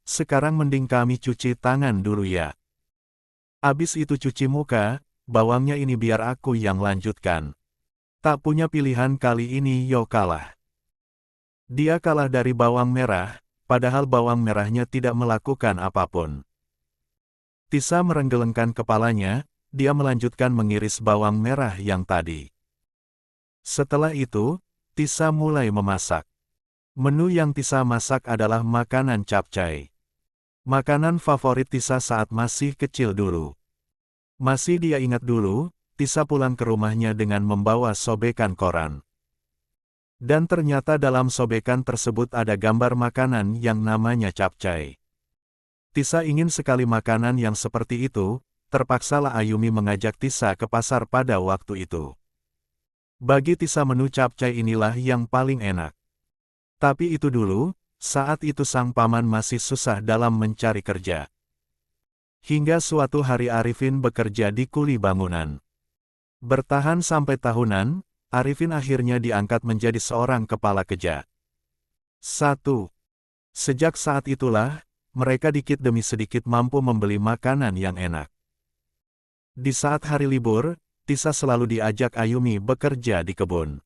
sekarang mending kami cuci tangan dulu ya. Abis itu cuci muka, bawangnya ini biar aku yang lanjutkan. Tak punya pilihan kali ini Yo kalah. Dia kalah dari bawang merah, padahal bawang merahnya tidak melakukan apapun. Tisa merenggelengkan kepalanya, dia melanjutkan mengiris bawang merah yang tadi. Setelah itu, Tisa mulai memasak. Menu yang Tisa masak adalah makanan capcay. Makanan favorit Tisa saat masih kecil dulu. Masih dia ingat dulu, Tisa pulang ke rumahnya dengan membawa sobekan koran. Dan ternyata dalam sobekan tersebut ada gambar makanan yang namanya capcay. Tisa ingin sekali makanan yang seperti itu, terpaksalah Ayumi mengajak Tisa ke pasar pada waktu itu. Bagi Tisa menu capcay inilah yang paling enak. Tapi itu dulu, saat itu sang paman masih susah dalam mencari kerja. Hingga suatu hari Arifin bekerja di kuli bangunan. Bertahan sampai tahunan, Arifin akhirnya diangkat menjadi seorang kepala keja. 1. Sejak saat itulah, mereka dikit demi sedikit mampu membeli makanan yang enak. Di saat hari libur, Tisa selalu diajak Ayumi bekerja di kebun.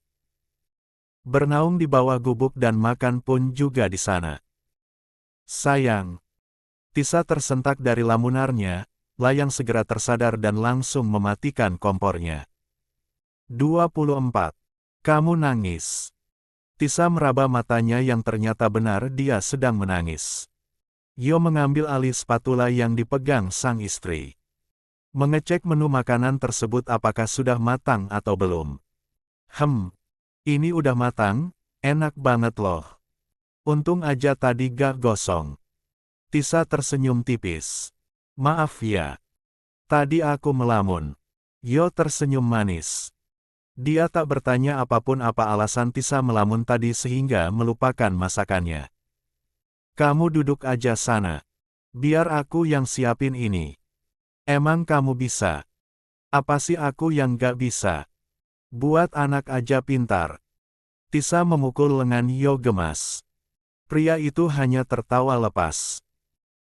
Bernaung di bawah gubuk dan makan pun juga di sana. Sayang. Tisa tersentak dari lamunarnya, Layang segera tersadar dan langsung mematikan kompornya. 24. Kamu nangis. Tisa meraba matanya yang ternyata benar dia sedang menangis. Yo mengambil alih spatula yang dipegang sang istri. Mengecek menu makanan tersebut apakah sudah matang atau belum. Ini udah matang, enak banget loh. Untung aja tadi gak gosong. Tisa tersenyum tipis. Maaf ya. Tadi aku melamun. Yo tersenyum manis. Dia tak bertanya apapun apa alasan Tisa melamun tadi sehingga melupakan masakannya. Kamu duduk aja sana. Biar aku yang siapin ini. Emang kamu bisa? Apa sih aku yang gak bisa? Buat anak aja pintar. Tisa memukul lengan Yo gemas. Pria itu hanya tertawa lepas.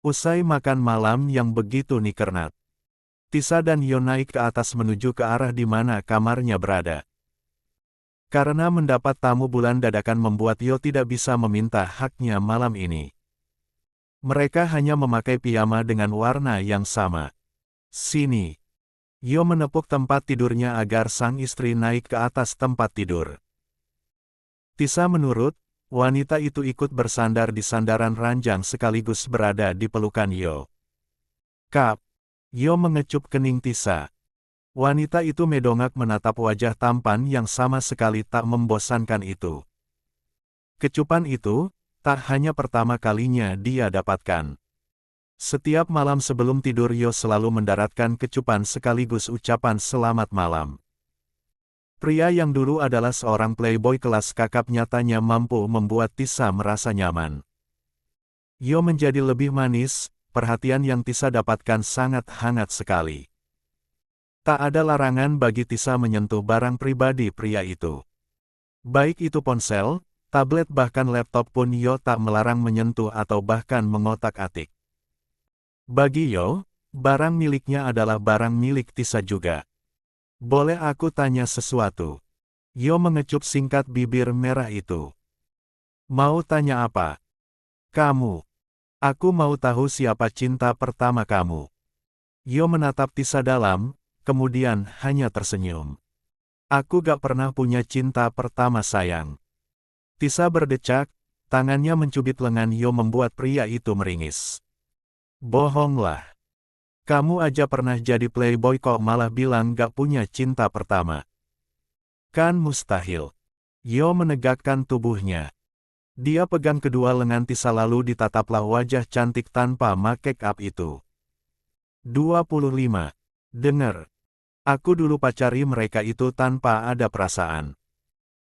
Usai makan malam yang begitu nikernat, Tisa dan Yo naik ke atas menuju ke arah di mana kamarnya berada. Karena mendapat tamu bulan dadakan membuat Yo tidak bisa meminta haknya malam ini. Mereka hanya memakai piyama dengan warna yang sama. Sini. Yo menepuk tempat tidurnya agar sang istri naik ke atas tempat tidur. Tisa menurut, wanita itu ikut bersandar di sandaran ranjang sekaligus berada di pelukan Yo. Kap. Yo mengecup kening Tisa. Wanita itu medongak menatap wajah tampan yang sama sekali tak membosankan itu. Kecupan itu, tak hanya pertama kalinya dia dapatkan. Setiap malam sebelum tidur Yo selalu mendaratkan kecupan sekaligus ucapan selamat malam. Pria yang dulu adalah seorang playboy kelas kakap nyatanya mampu membuat Tisa merasa nyaman. Yo menjadi lebih manis, perhatian yang Tisa dapatkan sangat hangat sekali. Tak ada larangan bagi Tisa menyentuh barang pribadi pria itu. Baik itu ponsel, tablet bahkan laptop pun Yo tak melarang menyentuh atau bahkan mengotak-atik. Bagi Yo, barang miliknya adalah barang milik Tisa juga. Boleh aku tanya sesuatu? Yo mengecup singkat bibir merah itu. Mau tanya apa? Kamu. Aku mau tahu siapa cinta pertama kamu. Yo menatap Tisa dalam, kemudian hanya tersenyum. Aku gak pernah punya cinta pertama sayang. Tisa berdecak, tangannya mencubit lengan Yo membuat pria itu meringis. Bohonglah. Kamu aja pernah jadi playboy kok malah bilang gak punya cinta pertama. Kan mustahil. Yo menegakkan tubuhnya. Dia pegang kedua lengan Tisa lalu ditataplah wajah cantik tanpa make up itu. 25. Dengar. Aku dulu pacari mereka itu tanpa ada perasaan.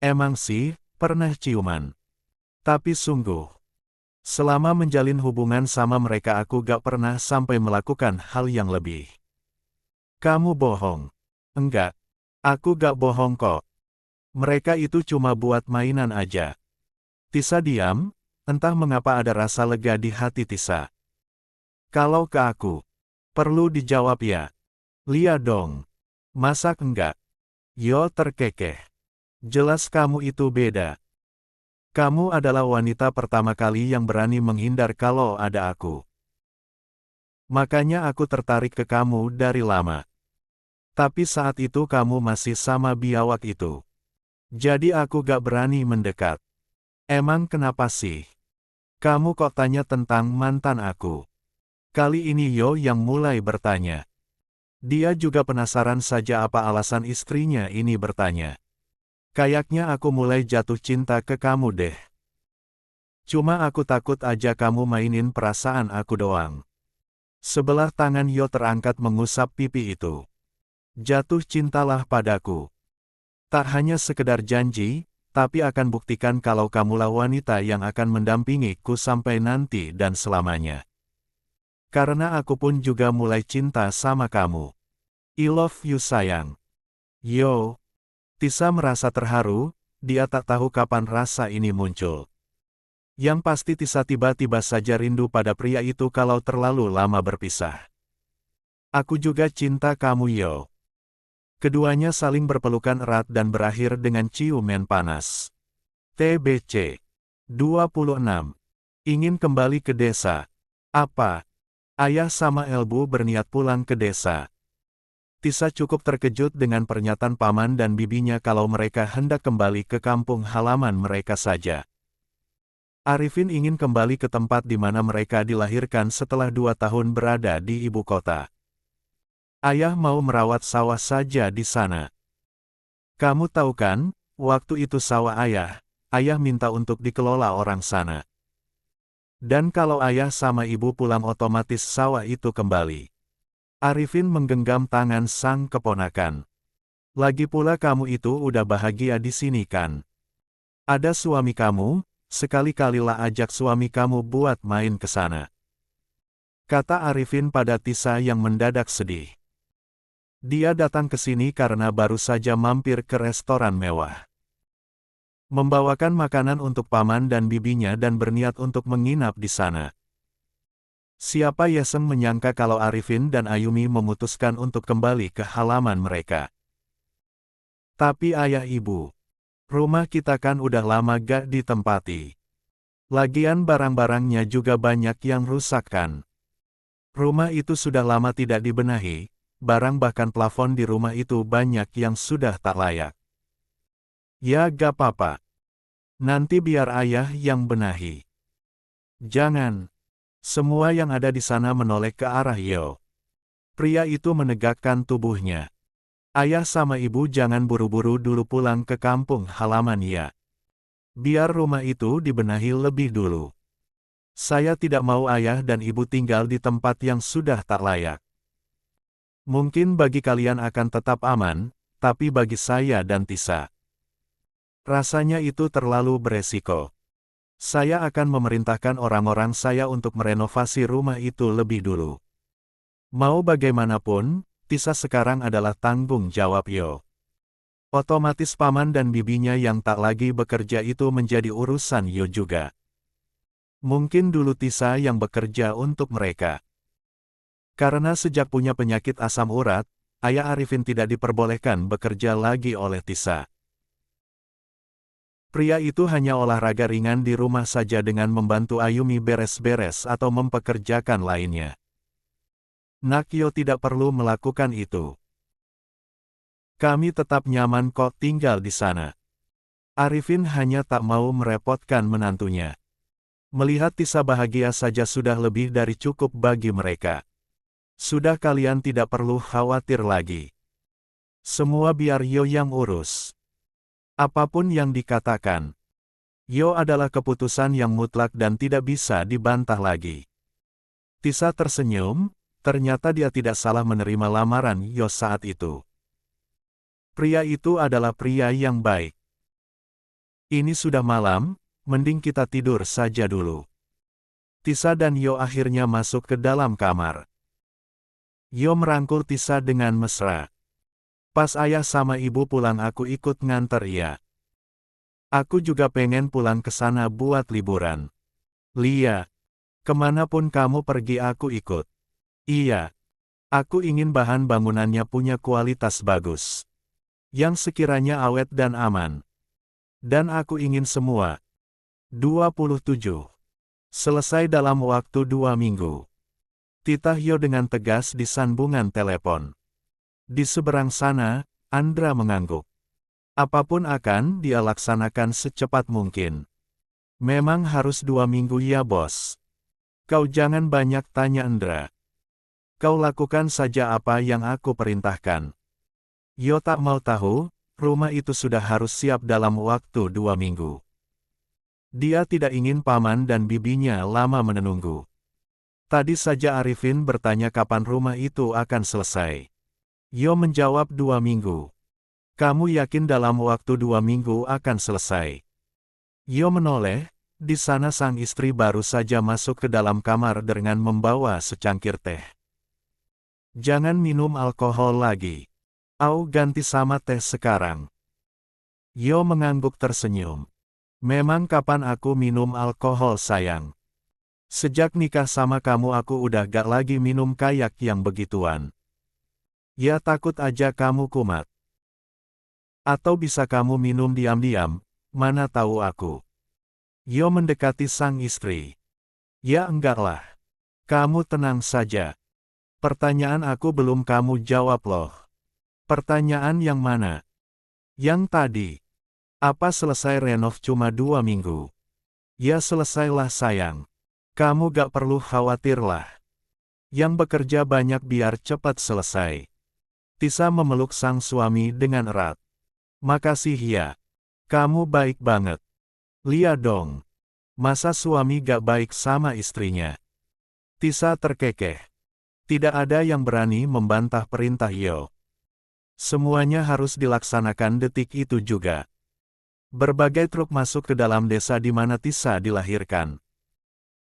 Emang sih, pernah ciuman. Tapi sungguh. Selama menjalin hubungan sama mereka aku gak pernah sampai melakukan hal yang lebih. Kamu bohong. Enggak. Aku gak bohong kok. Mereka itu cuma buat mainan aja. Tisa diam, Entah mengapa ada rasa lega di hati Tisa. Kalau ke aku, perlu dijawab ya. Lia dong. Masa enggak? Yo terkekeh. Jelas kamu itu beda. Kamu adalah wanita pertama kali yang berani menghindar kalau ada aku. Makanya aku tertarik ke kamu dari lama. Tapi saat itu kamu masih sama biawak itu. Jadi aku gak berani mendekat. Emang kenapa sih? Kamu kok tanya tentang mantan aku? Kali ini Yo yang mulai bertanya. Dia juga penasaran saja apa alasan istrinya ini bertanya. Kayaknya aku mulai jatuh cinta ke kamu deh. Cuma aku takut aja kamu mainin perasaan aku doang. Sebelah tangan Yo terangkat mengusap pipi itu. Jatuh cintalah padaku. Tak hanya sekedar janji, tapi akan buktikan kalau kamulah wanita yang akan mendampingiku sampai nanti dan selamanya. Karena aku pun juga mulai cinta sama kamu. I love you sayang. Yo. Tisa merasa terharu, dia tak tahu kapan rasa ini muncul. Yang pasti Tisa tiba-tiba saja rindu pada pria itu kalau terlalu lama berpisah. Aku juga cinta kamu Yo. Keduanya saling berpelukan erat dan berakhir dengan ciuman panas. TBC 26. Ingin kembali ke desa. Apa? Ayah sama Elbu berniat pulang ke desa. Tisa cukup terkejut dengan pernyataan paman dan bibinya kalau mereka hendak kembali ke kampung halaman mereka saja. Arifin ingin kembali ke tempat di mana mereka dilahirkan setelah 2 tahun berada di ibu kota. Ayah mau merawat sawah saja di sana. Kamu tahu kan, waktu itu sawah ayah minta untuk dikelola orang sana. Dan kalau ayah sama ibu pulang otomatis sawah itu kembali. Arifin menggenggam tangan sang keponakan. Lagi pula kamu itu udah bahagia di sini kan? Ada suami kamu, sekali-kalilah ajak suami kamu buat main ke sana. Kata Arifin pada Tisa yang mendadak sedih. Dia datang ke sini karena baru saja mampir ke restoran mewah. Membawakan makanan untuk paman dan bibinya dan berniat untuk menginap di sana. Siapa Yeseng menyangka kalau Arifin dan Ayumi memutuskan untuk kembali ke halaman mereka. Tapi ayah ibu, rumah kita kan udah lama gak ditempati. Lagian barang-barangnya juga banyak yang rusak kan. Rumah itu sudah lama tidak dibenahi, barang bahkan plafon di rumah itu banyak yang sudah tak layak. Ya gak apa-apa. Nanti biar ayah yang benahi. Jangan. Semua yang ada di sana menoleh ke arah Yo. Pria itu menegakkan tubuhnya. Ayah sama ibu jangan buru-buru dulu pulang ke kampung halaman ya. Biar rumah itu dibenahi lebih dulu. Saya tidak mau ayah dan ibu tinggal di tempat yang sudah tak layak. Mungkin bagi kalian akan tetap aman, tapi bagi saya dan Tisa, rasanya itu terlalu beresiko. Saya akan memerintahkan orang-orang saya untuk merenovasi rumah itu lebih dulu. Mau bagaimanapun, Tisa sekarang adalah tanggung jawab Yo. Otomatis paman dan bibinya yang tak lagi bekerja itu menjadi urusan Yo juga. Mungkin dulu Tisa yang bekerja untuk mereka. Karena sejak punya penyakit asam urat, ayah Arifin tidak diperbolehkan bekerja lagi oleh Tisa. Pria itu hanya olahraga ringan di rumah saja dengan membantu Ayumi beres-beres atau mempekerjakan lainnya. Nakyo tidak perlu melakukan itu. Kami tetap nyaman kok tinggal di sana. Arifin hanya tak mau merepotkan menantunya. Melihat Tisa bahagia saja sudah lebih dari cukup bagi mereka. Sudah kalian tidak perlu khawatir lagi. Semua biar Yo yang urus. Apapun yang dikatakan, Yo adalah keputusan yang mutlak dan tidak bisa dibantah lagi. Tisa tersenyum, ternyata dia tidak salah menerima lamaran Yo saat itu. Pria itu adalah pria yang baik. Ini sudah malam, mending kita tidur saja dulu. Tisa dan Yo akhirnya masuk ke dalam kamar. Yo merangkul Tisa dengan mesra. Pas ayah sama ibu pulang aku ikut nganter ya. Aku juga pengen pulang ke sana buat liburan. Lia, kemanapun kamu pergi aku ikut. Iya, aku ingin bahan bangunannya punya kualitas bagus. Yang sekiranya awet dan aman. Dan aku ingin semua. 27. Selesai dalam waktu 2 minggu. Titah Hyo dengan tegas di sambungan telepon. Di seberang sana, Andra mengangguk. Apapun akan dia laksanakan secepat mungkin. Memang harus 2 minggu ya bos. Kau jangan banyak tanya Andra. Kau lakukan saja apa yang aku perintahkan. Yo tak mau tahu, rumah itu sudah harus siap dalam waktu 2 minggu. Dia tidak ingin paman dan bibinya lama menunggu. Tadi saja Arifin bertanya kapan rumah itu akan selesai. Yo menjawab 2 minggu. Kamu yakin dalam waktu 2 minggu akan selesai? Yo menoleh, di sana sang istri baru saja masuk ke dalam kamar dengan membawa secangkir teh. Jangan minum alkohol lagi. Au ganti sama teh sekarang. Yo mengangguk tersenyum. Memang kapan aku minum alkohol sayang? Sejak nikah sama kamu aku udah gak lagi minum kayak yang begituan. Ya takut aja kamu kumat. Atau bisa kamu minum diam-diam, mana tahu aku. Yo mendekati sang istri. Ya enggaklah. Kamu tenang saja. Pertanyaan aku belum kamu jawab loh. Pertanyaan yang mana? Yang tadi. Apa selesai renov cuma 2 minggu? Ya selesailah sayang. Kamu gak perlu khawatirlah. Yang bekerja banyak biar cepat selesai. Tisa memeluk sang suami dengan erat. Makasih ya. Kamu baik banget. Lia dong. Masa suami gak baik sama istrinya? Tisa terkekeh. Tidak ada yang berani membantah perintah Yo. Semuanya harus dilaksanakan detik itu juga. Berbagai truk masuk ke dalam desa di mana Tisa dilahirkan.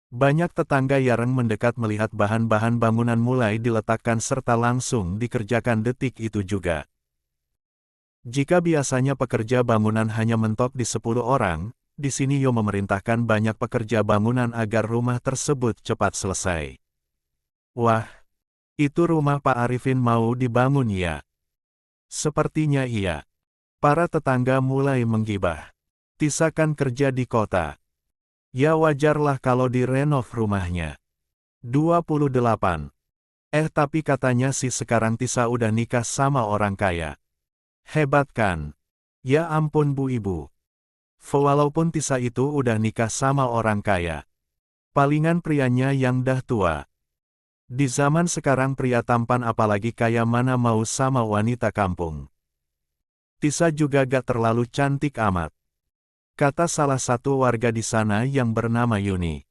Banyak tetangga Yareng mendekat melihat bahan-bahan bangunan mulai diletakkan serta langsung dikerjakan detik itu juga. Jika biasanya pekerja bangunan hanya mentok di 10 orang, di sini Yo memerintahkan banyak pekerja bangunan agar rumah tersebut cepat selesai. Wah, itu rumah Pak Arifin mau dibangun ya? Sepertinya iya. Para tetangga mulai menggibah. Tisa kan kerja di kota. Ya wajarlah kalau direnov rumahnya. 28. Tapi katanya sih sekarang Tisa udah nikah sama orang kaya. Hebat kan? Ya ampun bu ibu. Walaupun Tisa itu udah nikah sama orang kaya. Palingan prianya yang dah tua. Di zaman sekarang pria tampan apalagi kaya mana mau sama wanita kampung. Tisa juga gak terlalu cantik amat. Kata salah satu warga di sana yang bernama Yuni.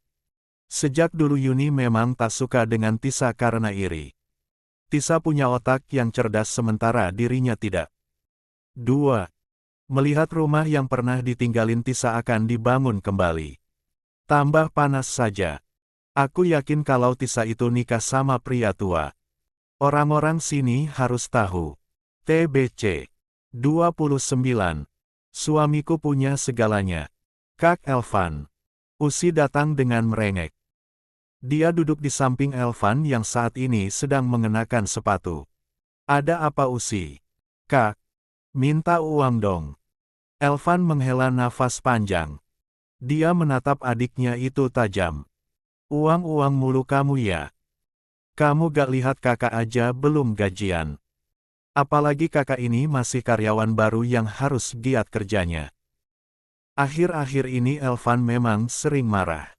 Sejak dulu Yuni memang tak suka dengan Tisa karena iri. Tisa punya otak yang cerdas sementara dirinya tidak. 2. Melihat rumah yang pernah ditinggalin Tisa akan dibangun kembali. Tambah panas saja. Aku yakin kalau Tisa itu nikah sama pria tua. Orang-orang sini harus tahu. TBC 29. Suamiku punya segalanya. Kak Elvan. Usi datang dengan merengek. Dia duduk di samping Elvan yang saat ini sedang mengenakan sepatu. Ada apa Usi? Kak, minta uang dong. Elvan menghela nafas panjang. Dia menatap adiknya itu tajam. Uang-uang mulu kamu ya. Kamu gak lihat kakak aja belum gajian. Apalagi kakak ini masih karyawan baru yang harus giat kerjanya. Akhir-akhir ini Elvan memang sering marah.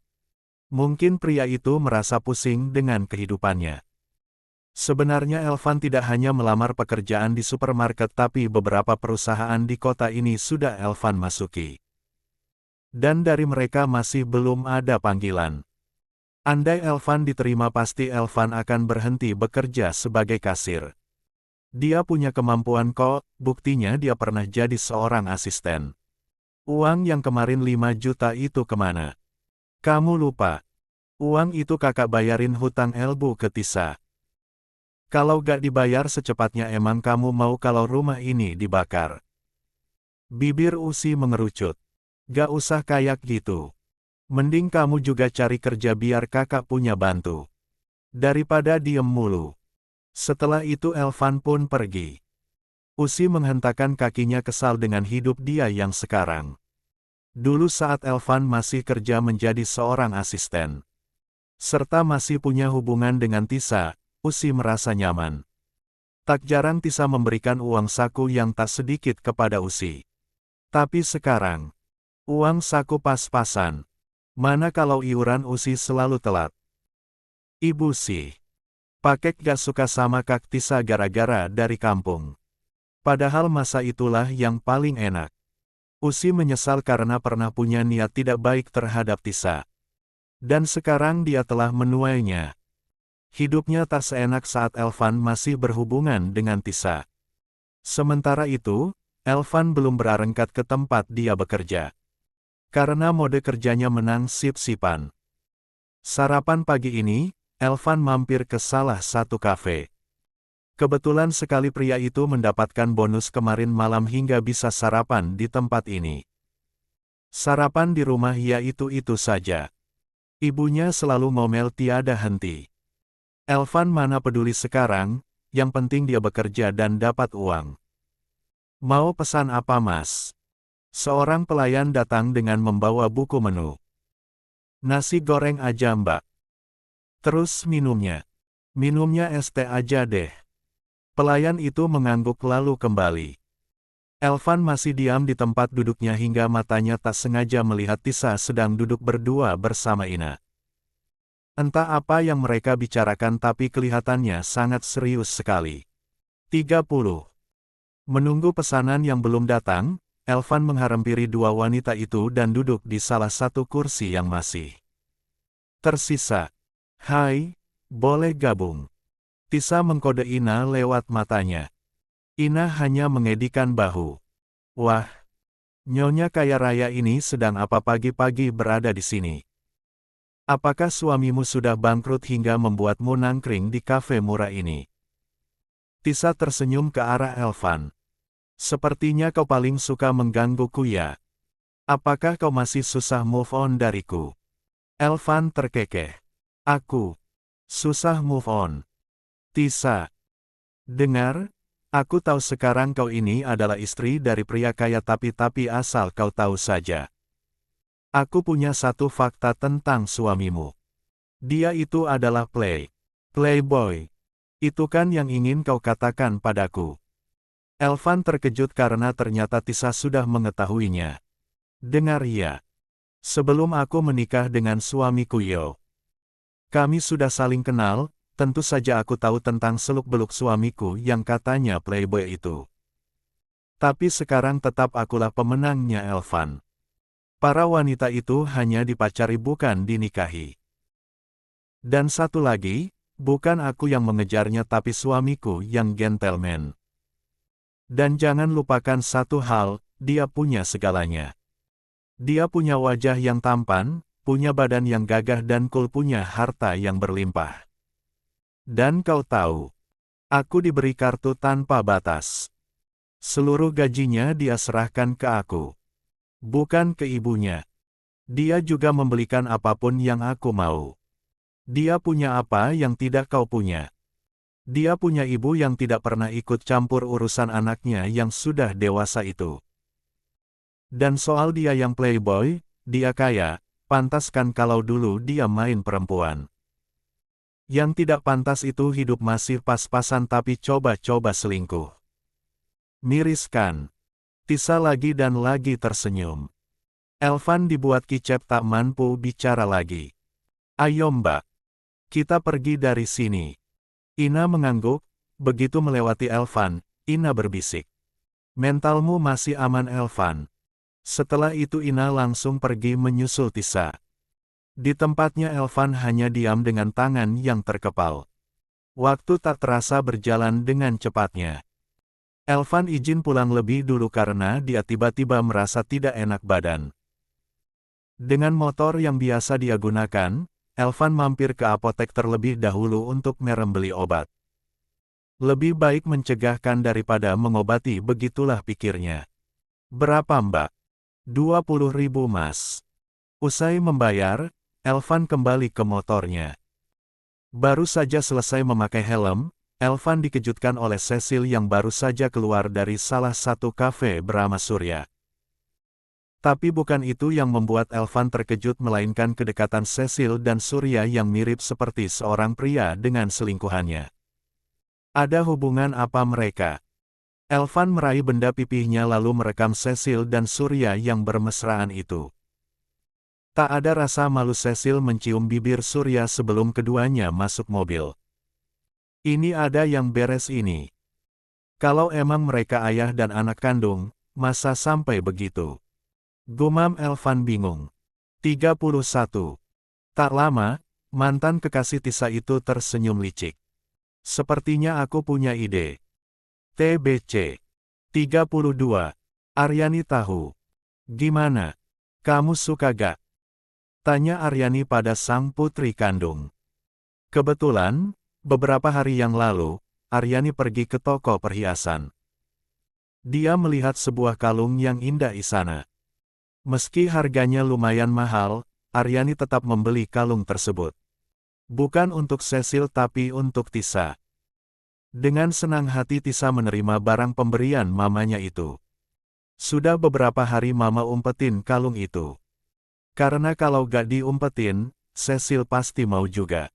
Mungkin pria itu merasa pusing dengan kehidupannya. Sebenarnya Elvan tidak hanya melamar pekerjaan di supermarket tapi beberapa perusahaan di kota ini sudah Elvan masuki. Dan dari mereka masih belum ada panggilan. Andai Elvan diterima pasti Elvan akan berhenti bekerja sebagai kasir. Dia punya kemampuan kok, buktinya dia pernah jadi seorang asisten. Uang yang kemarin 5 juta itu kemana? Kamu lupa. Uang itu kakak bayarin hutang Elbu ke Tisa. Kalau gak dibayar secepatnya emang kamu mau kalau rumah ini dibakar? Bibir Usi mengerucut. Gak usah kayak gitu. Mending kamu juga cari kerja biar kakak punya bantu. Daripada diem mulu. Setelah itu Elvan pun pergi. Usi menghentakkan kakinya kesal dengan hidup dia yang sekarang. Dulu saat Elvan masih kerja menjadi seorang asisten, serta masih punya hubungan dengan Tisa, Usi merasa nyaman. Tak jarang Tisa memberikan uang saku yang tak sedikit kepada Usi. Tapi sekarang, uang saku pas-pasan. Mana kalau iuran Usi selalu telat. Ibu sih. Pakek gak suka sama Kak Tisa gara-gara dari kampung. Padahal masa itulah yang paling enak. Usi menyesal karena pernah punya niat tidak baik terhadap Tisa. Dan sekarang dia telah menuainya. Hidupnya tak seenak saat Elvan masih berhubungan dengan Tisa. Sementara itu, Elvan belum berangkat ke tempat dia bekerja. Karena mode kerjanya menang sip-sipan. Sarapan pagi ini, Elvan mampir ke salah satu kafe. Kebetulan sekali pria itu mendapatkan bonus kemarin malam hingga bisa sarapan di tempat ini. Sarapan di rumah ya itu saja. Ibunya selalu ngomel tiada henti. Elvan mana peduli sekarang, yang penting dia bekerja dan dapat uang. Mau pesan apa mas? Seorang pelayan datang dengan membawa buku menu. Nasi goreng aja mbak. Terus minumnya. Minumnya es teh aja deh. Pelayan itu mengangguk lalu kembali. Elvan masih diam di tempat duduknya hingga matanya tak sengaja melihat Tisa sedang duduk berdua bersama Ina. Entah apa yang mereka bicarakan tapi kelihatannya sangat serius sekali. 30. Menunggu pesanan yang belum datang, Elvan menghampiri dua wanita itu dan duduk di salah satu kursi yang masih tersisa. Hai, boleh gabung? Tisa mengkode Ina lewat matanya. Ina hanya mengedikan bahu. Wah, nyonya kaya raya ini sedang apa pagi-pagi berada di sini? Apakah suamimu sudah bangkrut hingga membuatmu nangkring di kafe murah ini? Tisa tersenyum ke arah Elvan. Sepertinya kau paling suka menggangguku ya. Apakah kau masih susah move on dariku? Elvan terkekeh. Aku susah move on. Tisa, dengar, aku tahu sekarang kau ini adalah istri dari pria kaya tapi asal kau tahu saja. Aku punya satu fakta tentang suamimu. Dia itu adalah playboy. Itu kan yang ingin kau katakan padaku. Elvan terkejut karena ternyata Tisa sudah mengetahuinya. Dengar ya. Sebelum aku menikah dengan suamiku Yo, kami sudah saling kenal. Tentu saja aku tahu tentang seluk-beluk suamiku yang katanya playboy itu. Tapi sekarang tetap akulah pemenangnya Elvan. Para wanita itu hanya dipacari bukan dinikahi. Dan satu lagi, bukan aku yang mengejarnya tapi suamiku yang gentleman. Dan jangan lupakan satu hal, dia punya segalanya. Dia punya wajah yang tampan, punya badan yang gagah dan cool, punya harta yang berlimpah. Dan kau tahu, aku diberi kartu tanpa batas. Seluruh gajinya dia serahkan ke aku. Bukan ke ibunya. Dia juga membelikan apapun yang aku mau. Dia punya apa yang tidak kau punya. Dia punya ibu yang tidak pernah ikut campur urusan anaknya yang sudah dewasa itu. Dan soal dia yang playboy, dia kaya, pantas kan kalau dulu dia main perempuan. Yang tidak pantas itu hidup masih pas-pasan tapi coba-coba selingkuh. Miris kan? Tisa lagi dan lagi tersenyum. Elvan dibuat kicep tak mampu bicara lagi. Ayo mbak. Kita pergi dari sini. Ina mengangguk, begitu melewati Elvan, Ina berbisik. Mentalmu masih aman Elvan. Setelah itu Ina langsung pergi menyusul Tisa. Di tempatnya Elvan hanya diam dengan tangan yang terkepal. Waktu tak terasa berjalan dengan cepatnya. Elvan izin pulang lebih dulu karena dia tiba-tiba merasa tidak enak badan. Dengan motor yang biasa dia gunakan, Elvan mampir ke apotek terlebih dahulu untuk membeli obat. Lebih baik mencegahkan daripada mengobati, begitulah pikirnya. Berapa mbak? 20.000 mas. Usai membayar, Elvan kembali ke motornya. Baru saja selesai memakai helm, Elvan dikejutkan oleh Cecil yang baru saja keluar dari salah satu kafe bernama Surya. Tapi bukan itu yang membuat Elvan terkejut melainkan kedekatan Cecil dan Surya yang mirip seperti seorang pria dengan selingkuhannya. Ada hubungan apa mereka? Elvan meraih benda pipihnya lalu merekam Cecil dan Surya yang bermesraan itu. Tak ada rasa malu Cecil mencium bibir Surya sebelum keduanya masuk mobil. Ini ada yang beres ini. Kalau emang mereka ayah dan anak kandung, masa sampai begitu? Gumam Elvan bingung. 31. Tak lama, mantan kekasih Tisa itu tersenyum licik. Sepertinya aku punya ide. TBC. 32. Aryani tahu. Gimana? Kamu suka gak? Tanya Aryani pada sang putri kandung. Kebetulan, beberapa hari yang lalu, Aryani pergi ke toko perhiasan. Dia melihat sebuah kalung yang indah di sana. Meski harganya lumayan mahal, Aryani tetap membeli kalung tersebut. Bukan untuk Cecil tapi untuk Tisa. Dengan senang hati Tisa menerima barang pemberian mamanya itu. Sudah beberapa hari mama umpetin kalung itu. Karena kalau gak diumpetin, Cecil pasti mau juga.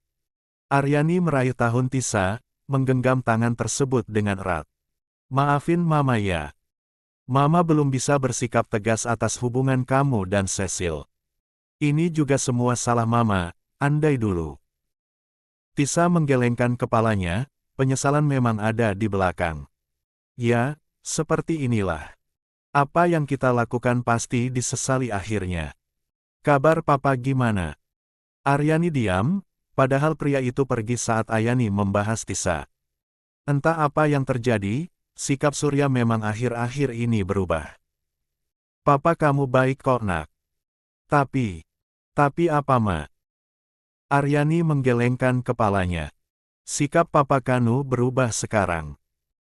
Aryani meraih tahun Tisa, menggenggam tangan tersebut dengan erat. Maafin mama ya. Mama belum bisa bersikap tegas atas hubungan kamu dan Cecil. Ini juga semua salah mama, andai dulu. Tisa menggelengkan kepalanya, penyesalan memang ada di belakang. Ya, seperti inilah. Apa yang kita lakukan pasti disesali akhirnya. Kabar papa gimana? Aryani diam, padahal pria itu pergi saat Ayani membahas Tisa. Entah apa yang terjadi, sikap Surya memang akhir-akhir ini berubah. Papa kamu baik kok nak. Tapi apa ma? Aryani menggelengkan kepalanya. Sikap papa Kanu berubah sekarang.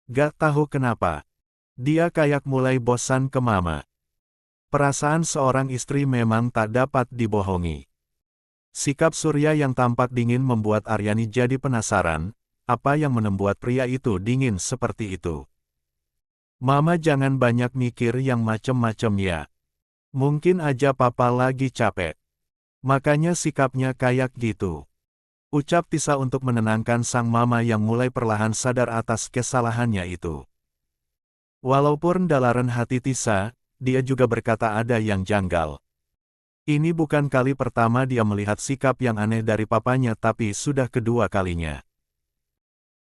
Gak tahu kenapa. Dia kayak mulai bosan ke mama. Perasaan seorang istri memang tak dapat dibohongi. Sikap Surya yang tampak dingin membuat Aryani jadi penasaran, apa yang membuat pria itu dingin seperti itu. Mama jangan banyak mikir yang macem-macem ya. Mungkin aja papa lagi capek. Makanya sikapnya kayak gitu. Ucap Tisa untuk menenangkan sang mama yang mulai perlahan sadar atas kesalahannya itu. Walaupun dalaran hati Tisa, dia juga berkata ada yang janggal. Ini bukan kali pertama dia melihat sikap yang aneh dari papanya tapi sudah kedua kalinya.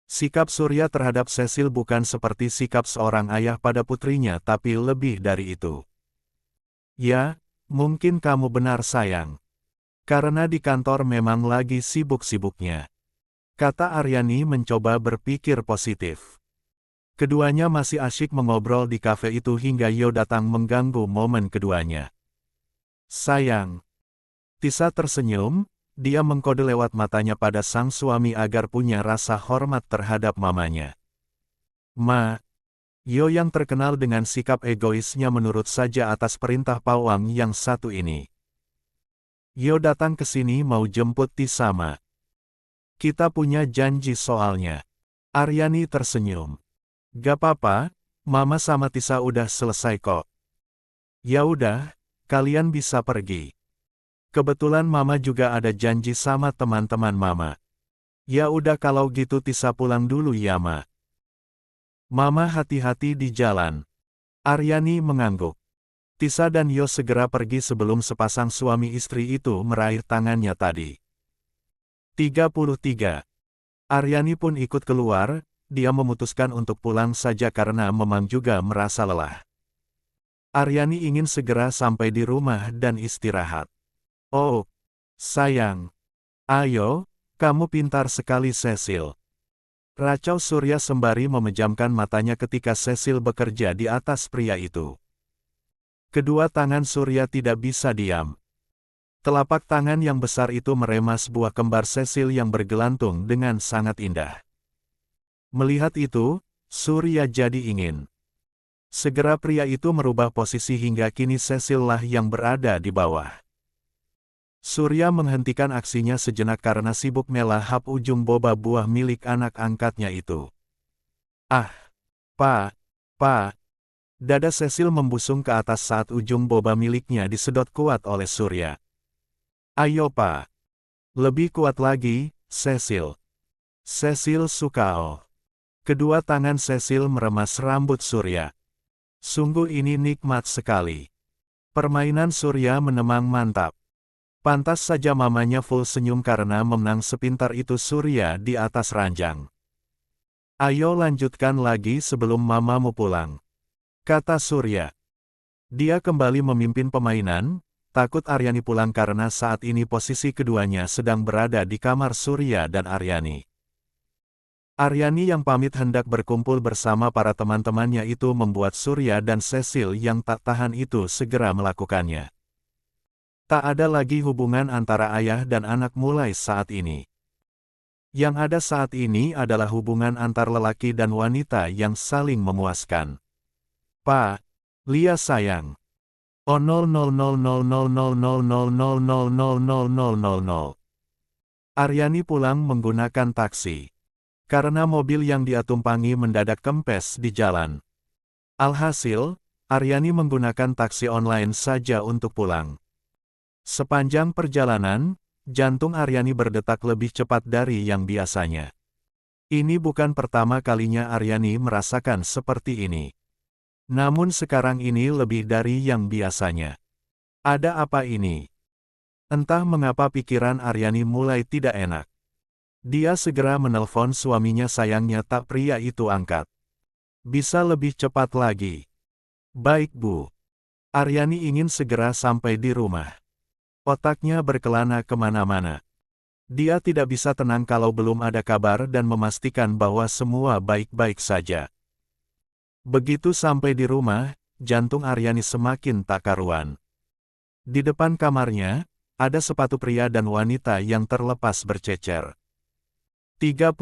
Sikap Surya terhadap Cecil bukan seperti sikap seorang ayah pada putrinya tapi lebih dari itu. Ya, mungkin kamu benar sayang. Karena di kantor memang lagi sibuk-sibuknya. Kata Aryani mencoba berpikir positif. Keduanya masih asyik mengobrol di kafe itu hingga Yo datang mengganggu momen keduanya. Sayang. Tisa tersenyum, dia mengkode lewat matanya pada sang suami agar punya rasa hormat terhadap mamanya. Ma. Yo yang terkenal dengan sikap egoisnya menurut saja atas perintah pawang yang satu ini. Yo datang ke sini mau jemput Tisa ma. Kita punya janji soalnya. Aryani tersenyum. Gak apa-apa, mama sama Tisa udah selesai kok. Ya udah, kalian bisa pergi. Kebetulan mama juga ada janji sama teman-teman mama. Ya udah kalau gitu Tisa pulang dulu ya ma. Mama hati-hati di jalan. Aryani mengangguk. Tisa dan Yo segera pergi sebelum sepasang suami istri itu meraih tangannya tadi. 33. Aryani pun ikut keluar. Dia memutuskan untuk pulang saja karena memang juga merasa lelah. Aryani ingin segera sampai di rumah dan istirahat. Oh, sayang. Ayo, kamu pintar sekali Cecil. Racau Surya sembari memejamkan matanya ketika Cecil bekerja di atas pria itu. Kedua tangan Surya tidak bisa diam. Telapak tangan yang besar itu meremas buah kembar Cecil yang bergelantung dengan sangat indah. Melihat itu, Surya jadi ingin. Segera pria itu merubah posisi hingga kini Cecil lah yang berada di bawah. Surya menghentikan aksinya sejenak karena sibuk melahap ujung boba buah milik anak angkatnya itu. Ah, Pak, Pak. Dada Cecil membusung ke atas saat ujung boba miliknya disedot kuat oleh Surya. Ayo Pak. Lebih kuat lagi, Cecil. Cecil Sukao. Kedua tangan Cecil meremas rambut Surya. Sungguh ini nikmat sekali. Permainan Surya menemang mantap. Pantas saja mamanya full senyum karena menang sepintar itu Surya di atas ranjang. Ayo lanjutkan lagi sebelum mamamu pulang, kata Surya. Dia kembali memimpin permainan, takut Aryani pulang karena saat ini posisi keduanya sedang berada di kamar Surya dan Aryani. Aryani yang pamit hendak berkumpul bersama para teman-temannya itu membuat Surya dan Cecil yang tak tahan itu segera melakukannya. Tak ada lagi hubungan antara ayah dan anak mulai saat ini. Yang ada saat ini adalah hubungan antar lelaki dan wanita yang saling memuaskan. Pak, Lia sayang. Oh 000000000000000. Aryani pulang menggunakan taksi. Karena mobil yang dia tumpangi mendadak kempes di jalan. Alhasil, Aryani menggunakan taksi online saja untuk pulang. Sepanjang perjalanan, jantung Aryani berdetak lebih cepat dari yang biasanya. Ini bukan pertama kalinya Aryani merasakan seperti ini. Namun sekarang ini lebih dari yang biasanya. Ada apa ini? Entah mengapa pikiran Aryani mulai tidak enak. Dia segera menelpon suaminya, sayangnya tak pria itu angkat. Bisa lebih cepat lagi. Baik Bu. Aryani ingin segera sampai di rumah. Otaknya berkelana kemana-mana. Dia tidak bisa tenang kalau belum ada kabar dan memastikan bahwa semua baik-baik saja. Begitu sampai di rumah, jantung Aryani semakin tak karuan. Di depan kamarnya, ada sepatu pria dan wanita yang terlepas bercecer. 34.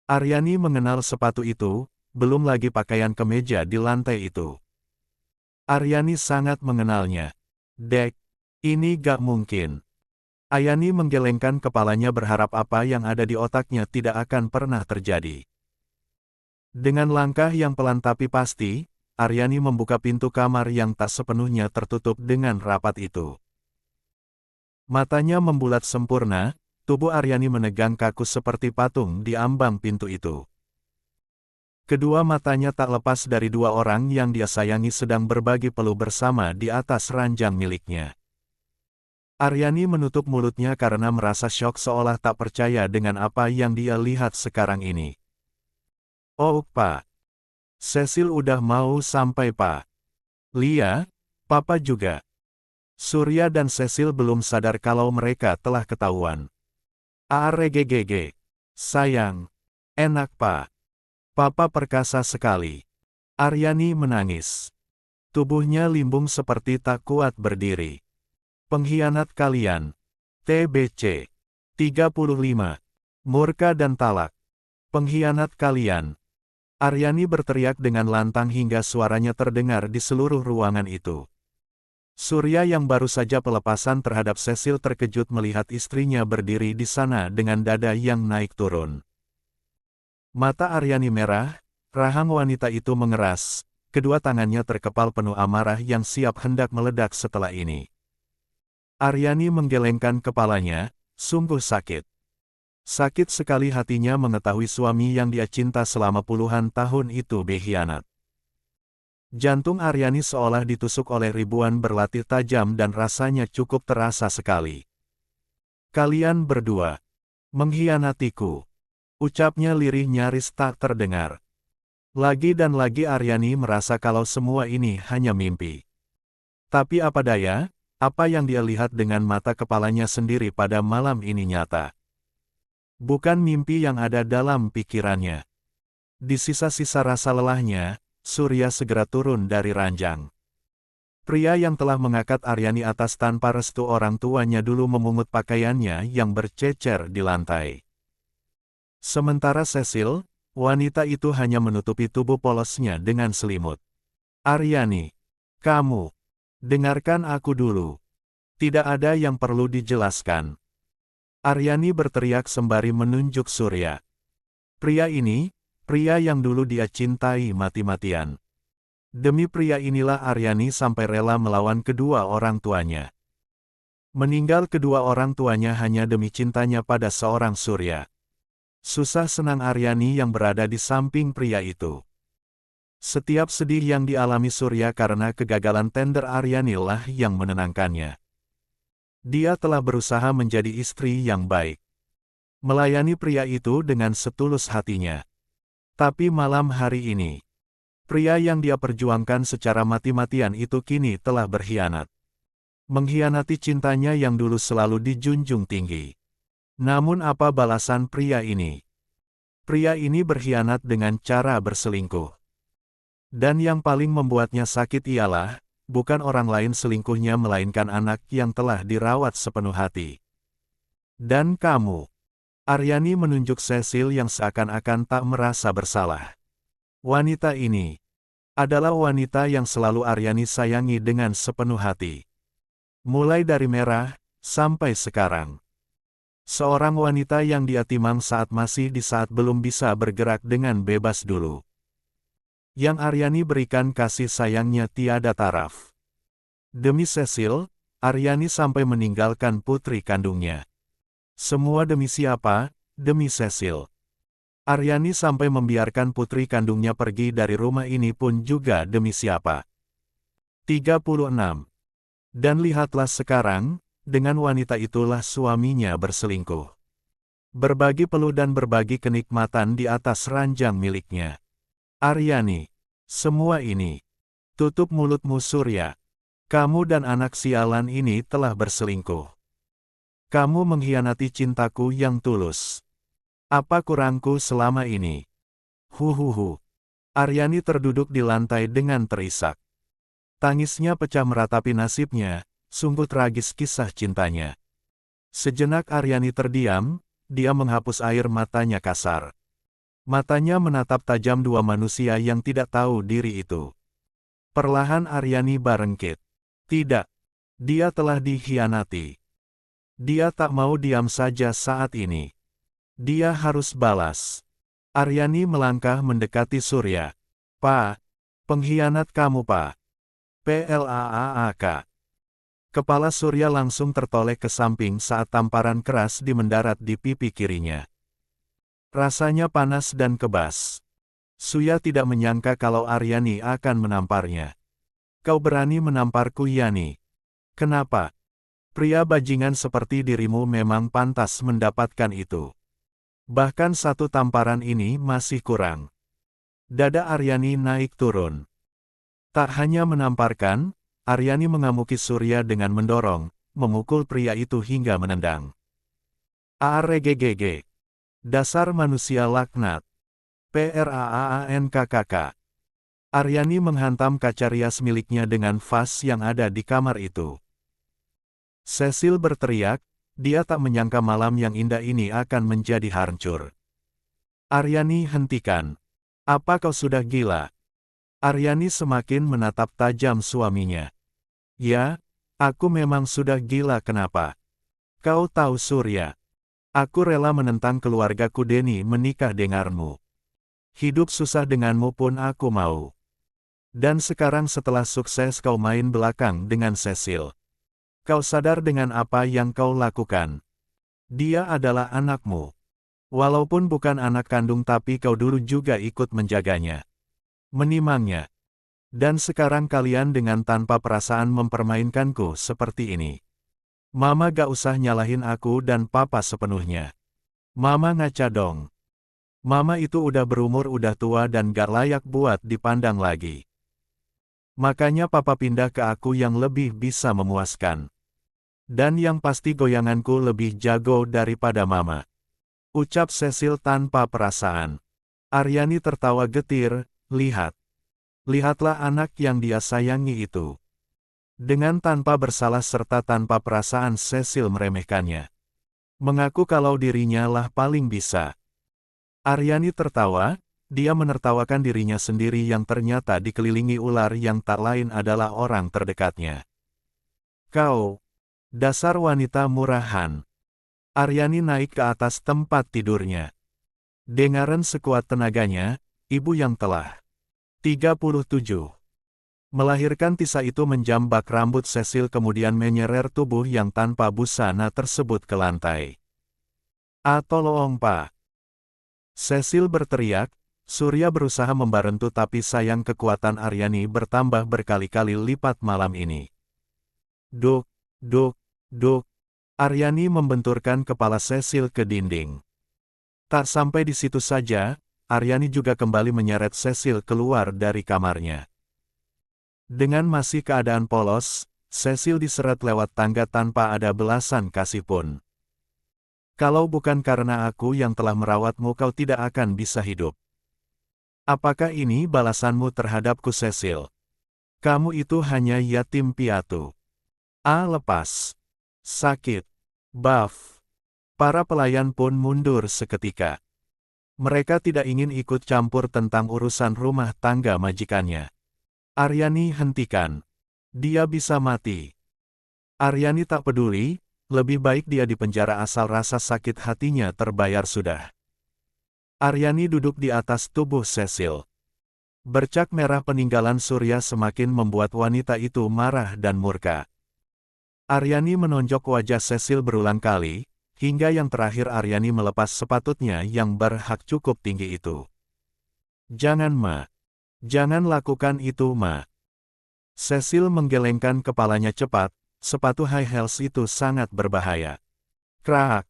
Aryani mengenal sepatu itu, belum lagi pakaian kemeja di lantai itu. Aryani sangat mengenalnya. Dek. Ini gak mungkin. Aryani menggelengkan kepalanya berharap apa yang ada di otaknya tidak akan pernah terjadi. Dengan langkah yang pelan tapi pasti, Aryani membuka pintu kamar yang tak sepenuhnya tertutup dengan rapat itu. Matanya membulat sempurna, tubuh Aryani menegang kaku seperti patung di ambang pintu itu. Kedua matanya tak lepas dari dua orang yang dia sayangi sedang berbagi peluk bersama di atas ranjang miliknya. Aryani menutup mulutnya karena merasa syok seolah tak percaya dengan apa yang dia lihat sekarang ini. Oh, Pak. Cecil udah mau sampai, Pak. Lia, Papa juga. Surya dan Cecil belum sadar kalau mereka telah ketahuan. Aregegege. Sayang. Enak, Pak. Papa perkasa sekali. Aryani menangis. Tubuhnya limbung seperti tak kuat berdiri. Pengkhianat kalian. TBC. 35. Murka dan talak. Pengkhianat kalian. Aryani berteriak dengan lantang hingga suaranya terdengar di seluruh ruangan itu. Surya yang baru saja pelepasan terhadap Cecil terkejut melihat istrinya berdiri di sana dengan dada yang naik turun. Mata Aryani merah, rahang wanita itu mengeras, kedua tangannya terkepal penuh amarah yang siap hendak meledak setelah ini. Aryani menggelengkan kepalanya, sungguh sakit. Sakit sekali hatinya mengetahui suami yang dia cinta selama puluhan tahun itu berkhianat. Jantung Aryani seolah ditusuk oleh ribuan berlatih tajam dan rasanya cukup terasa sekali. Kalian berdua mengkhianatiku. Ucapnya lirih nyaris tak terdengar. Lagi dan lagi Aryani merasa kalau semua ini hanya mimpi. Tapi apa daya? Apa yang dia lihat dengan mata kepalanya sendiri pada malam ini nyata. Bukan mimpi yang ada dalam pikirannya. Di sisa-sisa rasa lelahnya, Surya segera turun dari ranjang. Pria yang telah mengangkat Aryani atas tanpa restu orang tuanya dulu memungut pakaiannya yang bercecer di lantai. Sementara Cecil, wanita itu hanya menutupi tubuh polosnya dengan selimut. Aryani, kamu. Dengarkan aku dulu. Tidak ada yang perlu dijelaskan. Aryani berteriak sembari menunjuk Surya. Pria ini, pria yang dulu dia cintai mati-matian. Demi pria inilah Aryani sampai rela melawan kedua orang tuanya. Meninggal kedua orang tuanya hanya demi cintanya pada seorang Surya. Susah senang Aryani yang berada di samping pria itu. Setiap sedih yang dialami Surya karena kegagalan tender Aryani lah yang menenangkannya. Dia telah berusaha menjadi istri yang baik. Melayani pria itu dengan setulus hatinya. Tapi malam hari ini, pria yang dia perjuangkan secara mati-matian itu kini telah berkhianat. Mengkhianati cintanya yang dulu selalu dijunjung tinggi. Namun apa balasan pria ini? Pria ini berkhianat dengan cara berselingkuh. Dan yang paling membuatnya sakit ialah, bukan orang lain selingkuhnya melainkan anak yang telah dirawat sepenuh hati. Dan kamu, Aryani menunjuk Cecil yang seakan-akan tak merasa bersalah. Wanita ini adalah wanita yang selalu Aryani sayangi dengan sepenuh hati. Mulai dari merah, sampai sekarang. Seorang wanita yang dia timang saat masih di saat belum bisa bergerak dengan bebas dulu. Yang Aryani berikan kasih sayangnya tiada taraf. Demi Cecil, Aryani sampai meninggalkan putri kandungnya. Semua demi siapa? Demi Cecil. Aryani sampai membiarkan putri kandungnya pergi dari rumah ini pun juga demi siapa? 36. Dan lihatlah sekarang, dengan wanita itulah suaminya berselingkuh. Berbagi peluh dan berbagi kenikmatan di atas ranjang miliknya. Aryani, semua ini. Tutup mulutmu Surya. Kamu dan anak sialan ini telah berselingkuh. Kamu mengkhianati cintaku yang tulus. Apa kurangku selama ini? Huhuhu. Aryani terduduk di lantai dengan terisak. Tangisnya pecah meratapi nasibnya, sungguh tragis kisah cintanya. Sejenak Aryani terdiam, dia menghapus air matanya kasar. Matanya menatap tajam dua manusia yang tidak tahu diri itu. Perlahan Aryani barengkit. Tidak. Dia telah dikhianati. Dia tak mau diam saja saat ini. Dia harus balas. Aryani melangkah mendekati Surya. "Pa, pengkhianat kamu pa." PLAAK. Kepala Surya langsung tertoleh ke samping saat tamparan keras mendarat di pipi kirinya. Rasanya panas dan kebas. Surya tidak menyangka kalau Aryani akan menamparnya. "Kau berani menamparku Yani? Kenapa? Pria bajingan seperti dirimu memang pantas mendapatkan itu. Bahkan satu tamparan ini masih kurang." Dada Aryani naik turun. Tak hanya menamparkan, Aryani mengamuki Surya dengan mendorong, memukul pria itu hingga menendang. "ARGGG. Dasar manusia laknat. PRAANKKK." Aryani menghantam kaca rias miliknya dengan vas yang ada di kamar itu. Cecil berteriak, dia tak menyangka malam yang indah ini akan menjadi hancur. "Aryani, hentikan. Apa kau sudah gila?" Aryani semakin menatap tajam suaminya. "Ya, aku memang sudah gila. Kenapa? Kau tahu Surya? Aku rela menentang keluargaku Deni menikah denganmu. Hidup susah denganmu pun aku mau. Dan sekarang setelah sukses kau main belakang dengan Cecil. Kau sadar dengan apa yang kau lakukan? Dia adalah anakmu. Walaupun bukan anak kandung tapi kau dulu juga ikut menjaganya. Menimangnya. Dan sekarang kalian dengan tanpa perasaan mempermainkanku seperti ini. Mama gak usah nyalahin aku dan papa sepenuhnya. Mama ngaca dong. Mama itu udah berumur, udah tua dan gak layak buat dipandang lagi. Makanya papa pindah ke aku yang lebih bisa memuaskan. Dan yang pasti goyanganku lebih jago daripada mama." Ucap Cecil tanpa perasaan. Aryani tertawa getir, Lihatlah anak yang dia sayangi itu." Dengan tanpa bersalah serta tanpa perasaan Cecil meremehkannya. Mengaku kalau dirinya lah paling bisa. Aryani tertawa, dia menertawakan dirinya sendiri yang ternyata dikelilingi ular yang tak lain adalah orang terdekatnya. "Kau Dasar wanita murahan. Aryani naik ke atas tempat tidurnya. Dengaran sekuat tenaganya, ibu yang telah 37. Melahirkan Tisa itu menjambak rambut Cecil kemudian menyerer tubuh yang tanpa busana tersebut ke lantai. Tolong pak. Cecil berteriak, Surya berusaha membantu tapi sayang kekuatan Aryani bertambah berkali-kali lipat malam ini. Duk, duk, duk. Aryani membenturkan kepala Cecil ke dinding. Tak sampai di situ saja, Aryani juga kembali menyeret Cecil keluar dari kamarnya. Dengan masih keadaan polos, Cecil diseret lewat tangga tanpa ada belasan kasih pun. Kalau bukan karena aku yang telah merawatmu kau tidak akan bisa hidup. Apakah ini balasanmu terhadapku Cecil? Kamu itu hanya yatim piatu. Lepas. Sakit. Buff. Para pelayan pun mundur seketika. Mereka tidak ingin ikut campur tentang urusan rumah tangga majikannya. Aryani hentikan. Dia bisa mati. Aryani tak peduli, lebih baik dia dipenjara asal rasa sakit hatinya terbayar sudah. Aryani duduk di atas tubuh Cecil. Bercak merah peninggalan Surya semakin membuat wanita itu marah dan murka. Aryani menonjok wajah Cecil berulang kali, hingga yang terakhir Aryani melepas sepatutnya yang berhak cukup tinggi itu. Jangan ma. Jangan lakukan itu ma. Cecil menggelengkan kepalanya cepat, sepatu high heels itu sangat berbahaya. Krak.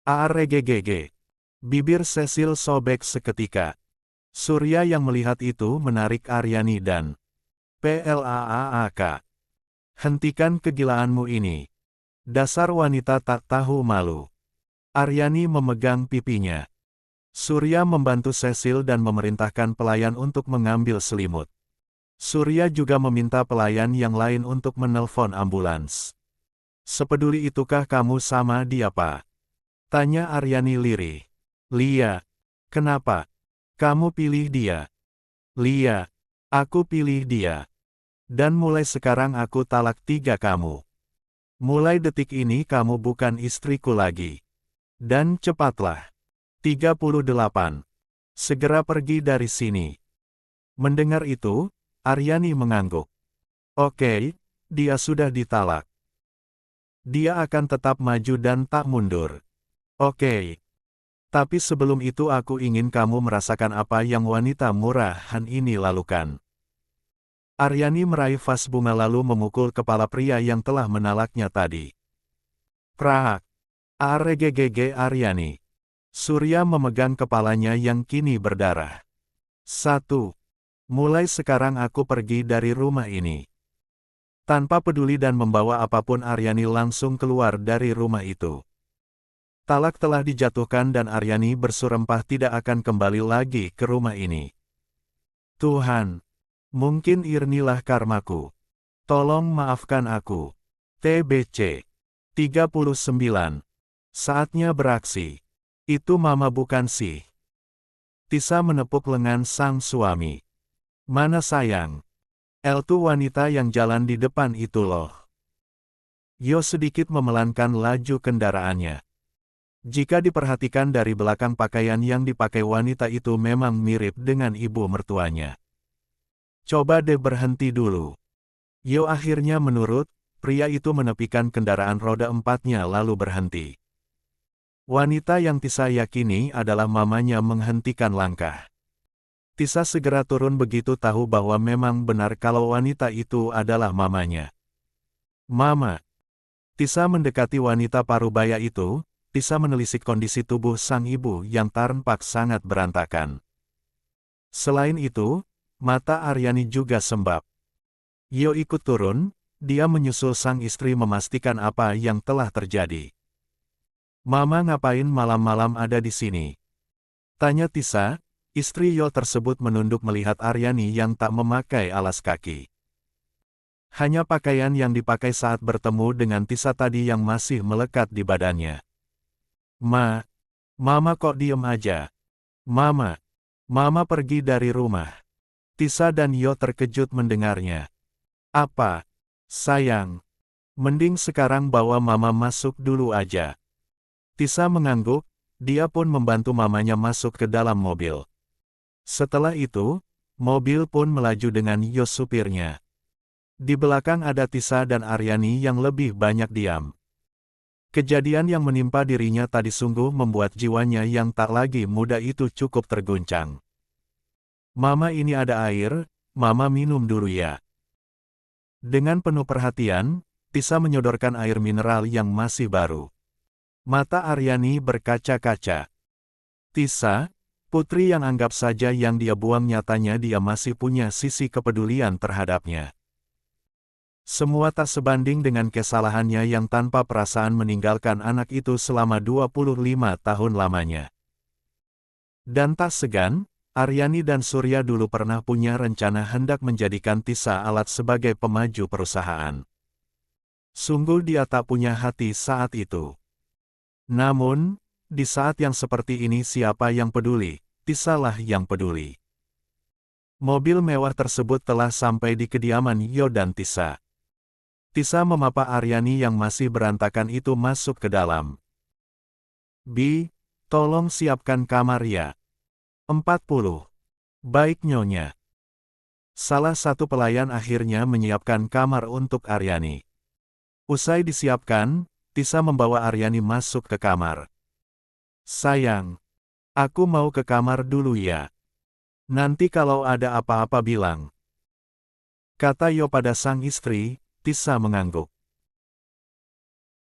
Arggg. Bibir Cecil sobek seketika. Surya yang melihat itu menarik Aryani dan PLAAK. Hentikan kegilaanmu ini. Dasar wanita tak tahu malu. Aryani memegang pipinya. Surya membantu Cecil dan memerintahkan pelayan untuk mengambil selimut. Surya juga meminta pelayan yang lain untuk menelpon ambulans. Sepeduli itukah kamu sama dia pak? Tanya Aryani lirih. Lia. Kenapa? Kamu pilih dia. Lia. Aku pilih dia. Dan mulai sekarang aku talak 3 kamu. Mulai detik ini kamu bukan istriku lagi. Dan cepatlah. 38. Segera pergi dari sini. Mendengar itu, Aryani mengangguk. Oke, dia sudah ditalak. Dia akan tetap maju dan tak mundur. Oke. Tapi sebelum itu aku ingin kamu merasakan apa yang wanita murahan ini lakukan. Aryani meraih vas bunga lalu memukul kepala pria yang telah menalaknya tadi. Prak. Arggg Aryani. Surya memegang kepalanya yang kini berdarah. 1. Mulai sekarang aku pergi dari rumah ini. Tanpa peduli dan membawa apapun Aryani langsung keluar dari rumah itu. Talak telah dijatuhkan dan Aryani bersumpah tidak akan kembali lagi ke rumah ini. Tuhan, mungkin inilah karmaku. Tolong maafkan aku. TBC 39. Saatnya beraksi. Itu mama bukan sih. Tisa menepuk lengan sang suami. Mana sayang? Itu wanita yang jalan di depan itu loh. Yo sedikit memelankan laju kendaraannya. Jika diperhatikan dari belakang pakaian yang dipakai wanita itu memang mirip dengan ibu mertuanya. Coba deh berhenti dulu. Yo akhirnya menurut, pria itu menepikan kendaraan roda 4-nya lalu berhenti. Wanita yang Tisa yakini adalah mamanya menghentikan langkah. Tisa segera turun begitu tahu bahwa memang benar kalau wanita itu adalah mamanya. Mama. Tisa mendekati wanita parubaya itu. Tisa menelisik kondisi tubuh sang ibu yang tampak sangat berantakan. Selain itu, mata Aryani juga sembab. Yo ikut turun, dia menyusul sang istri memastikan apa yang telah terjadi. Mama ngapain malam-malam ada di sini? Tanya Tisa, istri Yo tersebut menunduk melihat Aryani yang tak memakai alas kaki. Hanya pakaian yang dipakai saat bertemu dengan Tisa tadi yang masih melekat di badannya. Mama kok diem aja? Mama pergi dari rumah. Tisa dan Yo terkejut mendengarnya. Apa? Sayang. Mending sekarang bawa mama masuk dulu aja. Tisa mengangguk, dia pun membantu mamanya masuk ke dalam mobil. Setelah itu, mobil pun melaju dengan Yos supirnya. Di belakang ada Tisa dan Aryani yang lebih banyak diam. Kejadian yang menimpa dirinya tadi sungguh membuat jiwanya yang tak lagi muda itu cukup terguncang. Mama, ini ada air, mama minum dulu ya. Dengan penuh perhatian, Tisa menyodorkan air mineral yang masih baru. Mata Aryani berkaca-kaca. Tisa, putri yang anggap saja yang dia buang nyatanya dia masih punya sisi kepedulian terhadapnya. Semua tak sebanding dengan kesalahannya yang tanpa perasaan meninggalkan anak itu selama 25 tahun lamanya. Dan tak segan, Aryani dan Surya dulu pernah punya rencana hendak menjadikan Tisa alat sebagai pemaju perusahaan. Sungguh dia tak punya hati saat itu. Namun, di saat yang seperti ini siapa yang peduli, Tisalah yang peduli. Mobil mewah tersebut telah sampai di kediaman Yo dan Tisa. Tisa memapa Aryani yang masih berantakan itu masuk ke dalam. Bi, tolong siapkan kamar ya. 40. Baik Nyonya. Salah satu pelayan akhirnya menyiapkan kamar untuk Aryani. Usai disiapkan, Tisa membawa Aryani masuk ke kamar. Sayang, aku mau ke kamar dulu ya. Nanti kalau ada apa-apa bilang. Kata Yo pada sang istri, Tisa mengangguk.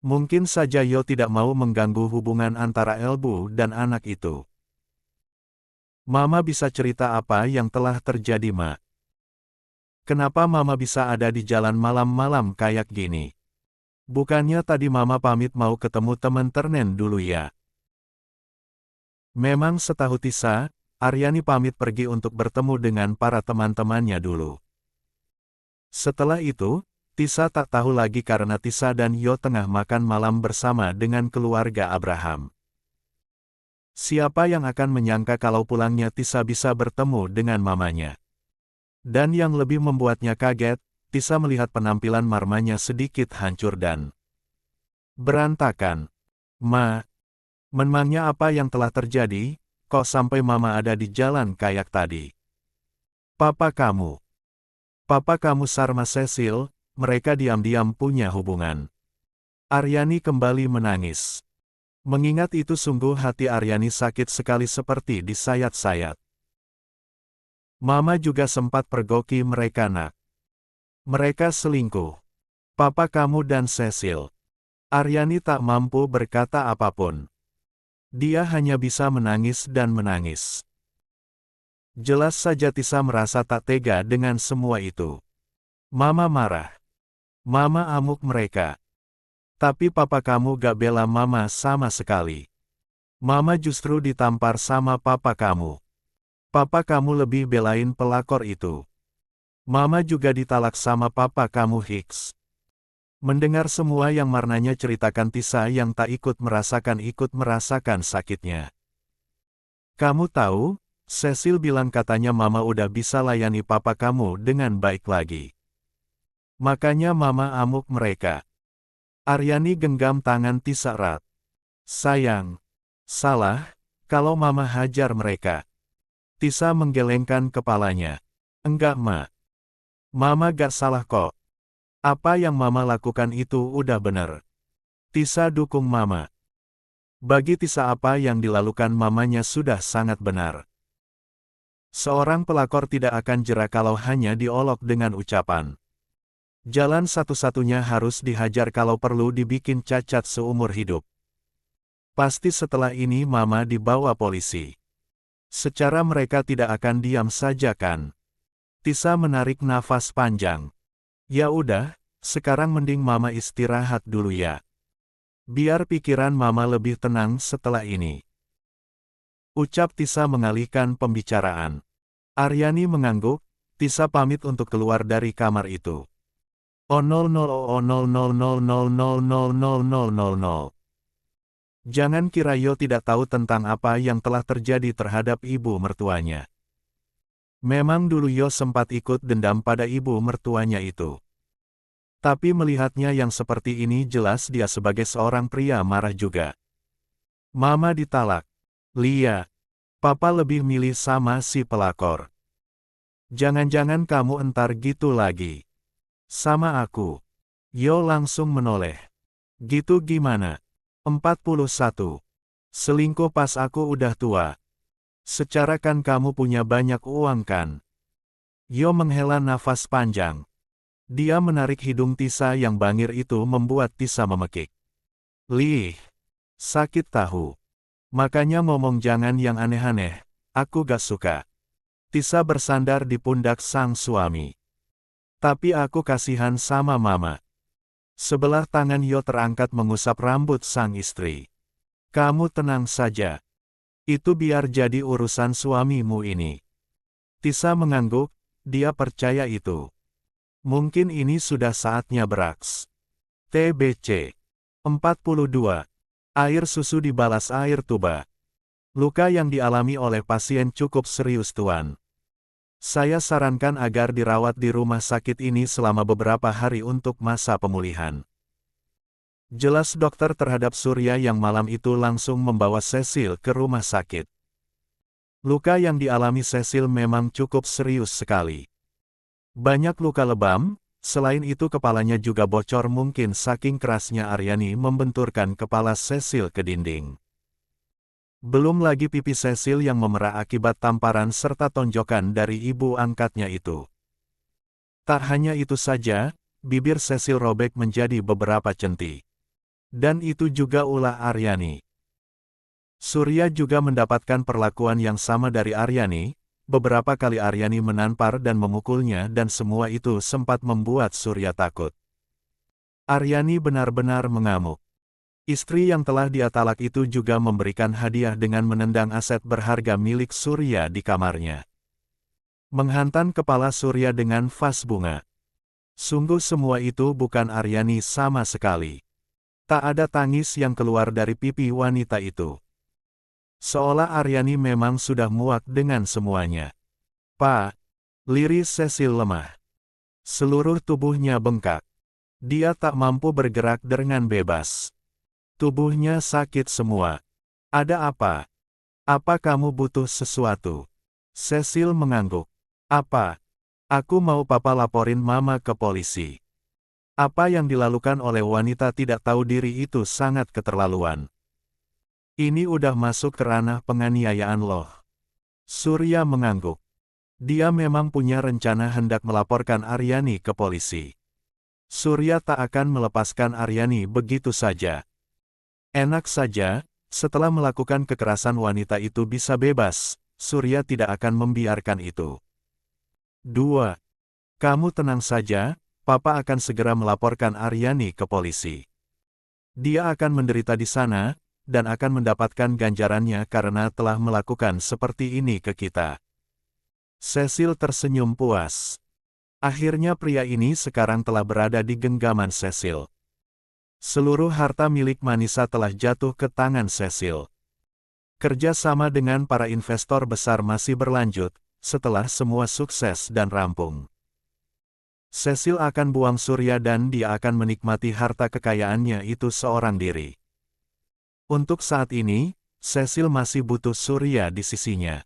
Mungkin saja Yo tidak mau mengganggu hubungan antara Elbu dan anak itu. Mama bisa cerita apa yang telah terjadi, Ma? Kenapa Mama bisa ada di jalan malam-malam kayak gini? Bukannya tadi Mama pamit mau ketemu teman Ternen dulu ya? Memang setahu Tisa, Aryani pamit pergi untuk bertemu dengan para teman-temannya dulu. Setelah itu, Tisa tak tahu lagi karena Tisa dan Yo tengah makan malam bersama dengan keluarga Abraham. Siapa yang akan menyangka kalau pulangnya Tisa bisa bertemu dengan mamanya. Dan yang lebih membuatnya kaget, Tisa melihat penampilan mamanya sedikit hancur dan berantakan. Ma, memangnya apa yang telah terjadi, kok sampai mama ada di jalan kayak tadi? Papa kamu Sarma Cecil, mereka diam-diam punya hubungan. Aryani kembali menangis. Mengingat itu sungguh hati Aryani sakit sekali seperti disayat-sayat. Mama juga sempat pergoki mereka nak. Mereka selingkuh. Papa kamu dan Cecil. Aryani tak mampu berkata apapun. Dia hanya bisa menangis dan menangis. Jelas saja Tisa merasa tak tega dengan semua itu. Mama marah. Mama amuk mereka. Tapi papa kamu gak bela mama sama sekali. Mama justru ditampar sama papa kamu. Papa kamu lebih belain pelakor itu. Mama juga ditalak sama papa kamu Hicks. Mendengar semua yang Marnanya ceritakan Tisa yang tak ikut merasakan sakitnya. Kamu tahu, Cecil bilang katanya mama udah bisa layani papa kamu dengan baik lagi. Makanya mama amuk mereka. Aryani genggam tangan Tisa erat. Sayang, salah, kalau mama hajar mereka. Tisa menggelengkan kepalanya. Enggak Ma. Mama gak salah kok. Apa yang mama lakukan itu udah bener. Tisa dukung mama. Bagi Tisa apa yang dilakukan mamanya sudah sangat benar. Seorang pelakor tidak akan jera kalau hanya diolok dengan ucapan. Jalan satu-satunya harus dihajar kalau perlu dibikin cacat seumur hidup. Pasti setelah ini mama dibawa polisi. Secara mereka tidak akan diam saja kan? Tisa menarik nafas panjang. Ya udah, sekarang mending mama istirahat dulu ya. Biar pikiran mama lebih tenang setelah ini. Ucap Tisa mengalihkan pembicaraan. Aryani mengangguk, Tisa pamit untuk keluar dari kamar itu. Jangan kira Yo tidak tahu tentang apa yang telah terjadi terhadap ibu mertuanya. Memang dulu Yo sempat ikut dendam pada ibu mertuanya itu. Tapi melihatnya yang seperti ini jelas dia sebagai seorang pria marah juga. Mama ditalak. Lia, papa lebih milih sama si pelakor. Jangan-jangan kamu entar gitu lagi. Sama aku. Yo langsung menoleh. Gitu gimana? 41. Selingkuh pas aku udah tua. Secara kan kamu punya banyak uang kan? Yo menghela nafas panjang. Dia menarik hidung Tisa yang bangir itu membuat Tisa memekik. Lih, sakit tahu. Makanya ngomong jangan yang aneh-aneh, aku gak suka. Tisa bersandar di pundak sang suami. Tapi aku kasihan sama mama. Sebelah tangan Yo terangkat mengusap rambut sang istri. Kamu tenang saja. Itu biar jadi urusan suamimu ini. Tisa mengangguk, dia percaya itu. Mungkin ini sudah saatnya beraks. TBC 42. Air susu dibalas air tuba. Luka yang dialami oleh pasien cukup serius tuan. Saya sarankan agar dirawat di rumah sakit ini selama beberapa hari untuk masa pemulihan. Jelas dokter terhadap Surya yang malam itu langsung membawa Cecil ke rumah sakit. Luka yang dialami Cecil memang cukup serius sekali. Banyak luka lebam, selain itu kepalanya juga bocor mungkin saking kerasnya Aryani membenturkan kepala Cecil ke dinding. Belum lagi pipi Cecil yang memerah akibat tamparan serta tonjokan dari ibu angkatnya itu. Tak hanya itu saja, bibir Cecil robek menjadi beberapa centi. Dan itu juga ulah Aryani. Surya juga mendapatkan perlakuan yang sama dari Aryani. Beberapa kali Aryani menampar dan memukulnya dan semua itu sempat membuat Surya takut. Aryani benar-benar mengamuk. Istri yang telah dia talak itu juga memberikan hadiah dengan menendang aset berharga milik Surya di kamarnya. Menghantam kepala Surya dengan vas bunga. Sungguh semua itu bukan Aryani sama sekali. Tak ada tangis yang keluar dari pipi wanita itu. Seolah Aryani memang sudah muak dengan semuanya. Pak, liris Cecil lemah. Seluruh tubuhnya bengkak. Dia tak mampu bergerak dengan bebas. Tubuhnya sakit semua. Ada apa? Apa kamu butuh sesuatu? Cecil mengangguk. Apa? Aku mau papa laporin mama ke polisi. Apa yang dilakukan oleh wanita tidak tahu diri itu sangat keterlaluan. Ini udah masuk ke ranah penganiayaan loh. Surya mengangguk. Dia memang punya rencana hendak melaporkan Aryani ke polisi. Surya tak akan melepaskan Aryani begitu saja. Enak saja, setelah melakukan kekerasan wanita itu bisa bebas, Surya tidak akan membiarkan itu. 2. Kamu tenang saja, papa akan segera melaporkan Aryani ke polisi. Dia akan menderita di sana, dan akan mendapatkan ganjarannya karena telah melakukan seperti ini ke kita. Cecil tersenyum puas. Akhirnya pria ini sekarang telah berada di genggaman Cecil. Seluruh harta milik Manisa telah jatuh ke tangan Cecil. Kerja sama dengan para investor besar masih berlanjut, setelah semua sukses dan rampung. Cecil akan buang Surya dan dia akan menikmati harta kekayaannya itu seorang diri. Untuk saat ini, Cecil masih butuh Surya di sisinya.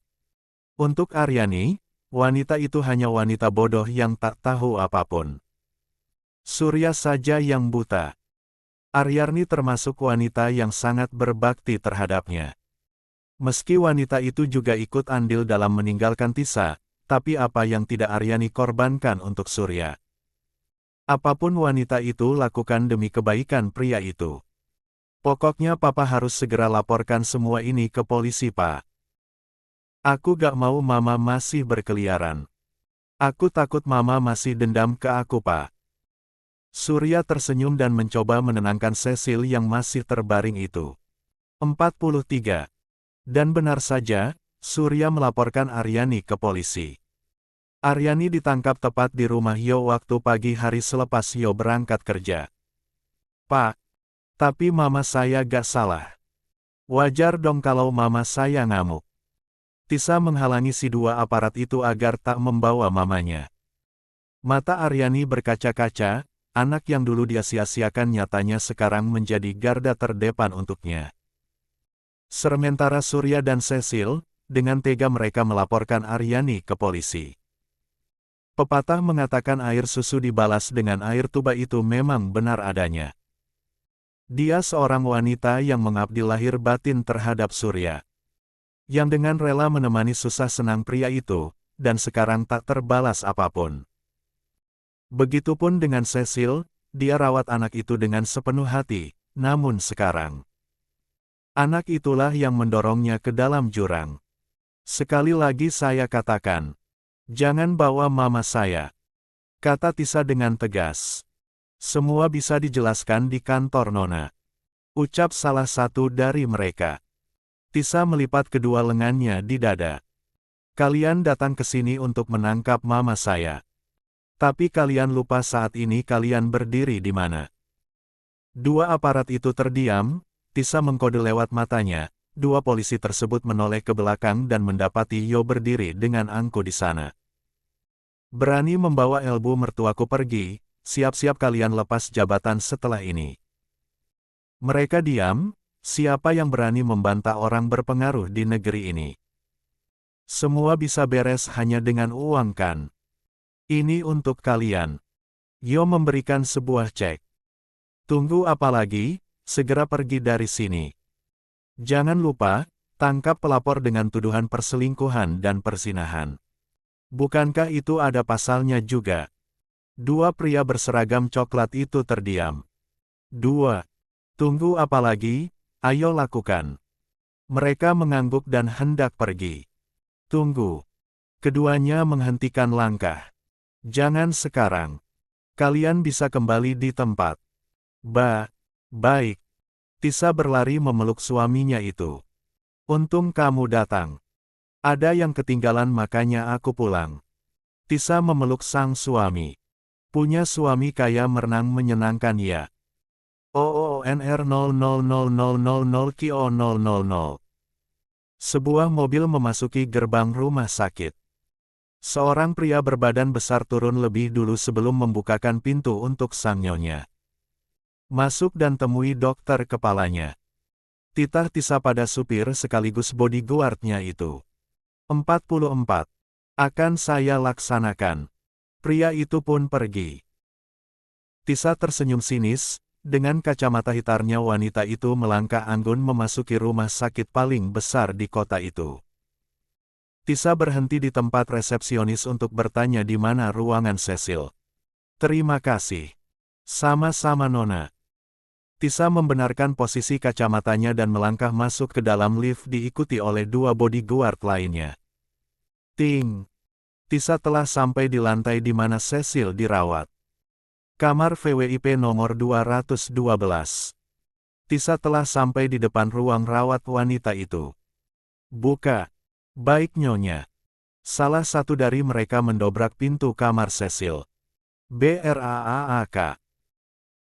Untuk Aryani, wanita itu hanya wanita bodoh yang tak tahu apapun. Surya saja yang buta. Aryani termasuk wanita yang sangat berbakti terhadapnya. Meski wanita itu juga ikut andil dalam meninggalkan Tisa, tapi apa yang tidak Aryani korbankan untuk Surya? Apapun wanita itu lakukan demi kebaikan pria itu. Pokoknya papa harus segera laporkan semua ini ke polisi, Pak. Aku gak mau mama masih berkeliaran. Aku takut mama masih dendam ke aku, Pak. Surya tersenyum dan mencoba menenangkan Cecil yang masih terbaring itu. 43. Dan benar saja, Surya melaporkan Aryani ke polisi. Aryani ditangkap tepat di rumah Yo waktu pagi hari selepas Yo berangkat kerja. Pak, tapi mama saya gak salah. Wajar dong kalau mama saya ngamuk. Tisa menghalangi si dua aparat itu agar tak membawa mamanya. Mata Aryani berkaca-kaca, anak yang dulu dia sia-siakan nyatanya sekarang menjadi garda terdepan untuknya. Sementara Surya dan Cecil, dengan tega mereka melaporkan Aryani ke polisi. Pepatah mengatakan air susu dibalas dengan air tuba itu memang benar adanya. Dia seorang wanita yang mengabdi lahir batin terhadap Surya, yang dengan rela menemani susah senang pria itu, dan sekarang tak terbalas apapun. Begitupun dengan Cecil, dia rawat anak itu dengan sepenuh hati, namun sekarang, anak itulah yang mendorongnya ke dalam jurang. Sekali lagi saya katakan, jangan bawa mama saya, kata Tisa dengan tegas. Semua bisa dijelaskan di kantor Nona, ucap salah satu dari mereka. Tisa melipat kedua lengannya di dada. Kalian datang ke sini untuk menangkap mama saya. Tapi kalian lupa saat ini kalian berdiri di mana. Dua aparat itu terdiam, Tisa mengkode lewat matanya. Dua polisi tersebut menoleh ke belakang dan mendapati Yo berdiri dengan Angko di sana. Berani membawa elbu mertuaku pergi, siap-siap kalian lepas jabatan setelah ini. Mereka diam, siapa yang berani membantah orang berpengaruh di negeri ini? Semua bisa beres hanya dengan uang kan? Ini untuk kalian. Yo memberikan sebuah cek. Tunggu apa lagi, segera pergi dari sini. Jangan lupa, tangkap pelapor dengan tuduhan perselingkuhan dan perzinahan. Bukankah itu ada pasalnya juga? Dua pria berseragam coklat itu terdiam. Dua. Tunggu apa lagi, ayo lakukan. Mereka mengangguk dan hendak pergi. Tunggu. Keduanya menghentikan langkah. Jangan sekarang. Kalian bisa kembali di tempat. Baik. Tisa berlari memeluk suaminya itu. Untung kamu datang. Ada yang ketinggalan makanya aku pulang. Tisa memeluk sang suami. Punya suami kaya merenang menyenangkan ya. OONR 000000 KIO 000. Sebuah mobil memasuki gerbang rumah sakit. Seorang pria berbadan besar turun lebih dulu sebelum membukakan pintu untuk sang nyonya. Masuk dan temui dokter kepalanya. Titah Tisa pada supir sekaligus bodyguardnya itu. 44. Akan saya laksanakan. Pria itu pun pergi. Tisa tersenyum sinis, dengan kacamata hitamnya wanita itu melangkah anggun memasuki rumah sakit paling besar di kota itu. Tisa berhenti di tempat resepsionis untuk bertanya di mana ruangan Cecil. Terima kasih. Sama-sama Nona. Tisa membenarkan posisi kacamatanya dan melangkah masuk ke dalam lift diikuti oleh dua bodyguard lainnya. Ting. Tisa telah sampai di lantai di mana Cecil dirawat. Kamar VWIP nomor 212. Tisa telah sampai di depan ruang rawat wanita itu. Buka. Baik nyonya. Salah satu dari mereka mendobrak pintu kamar Cecil. BRAAK.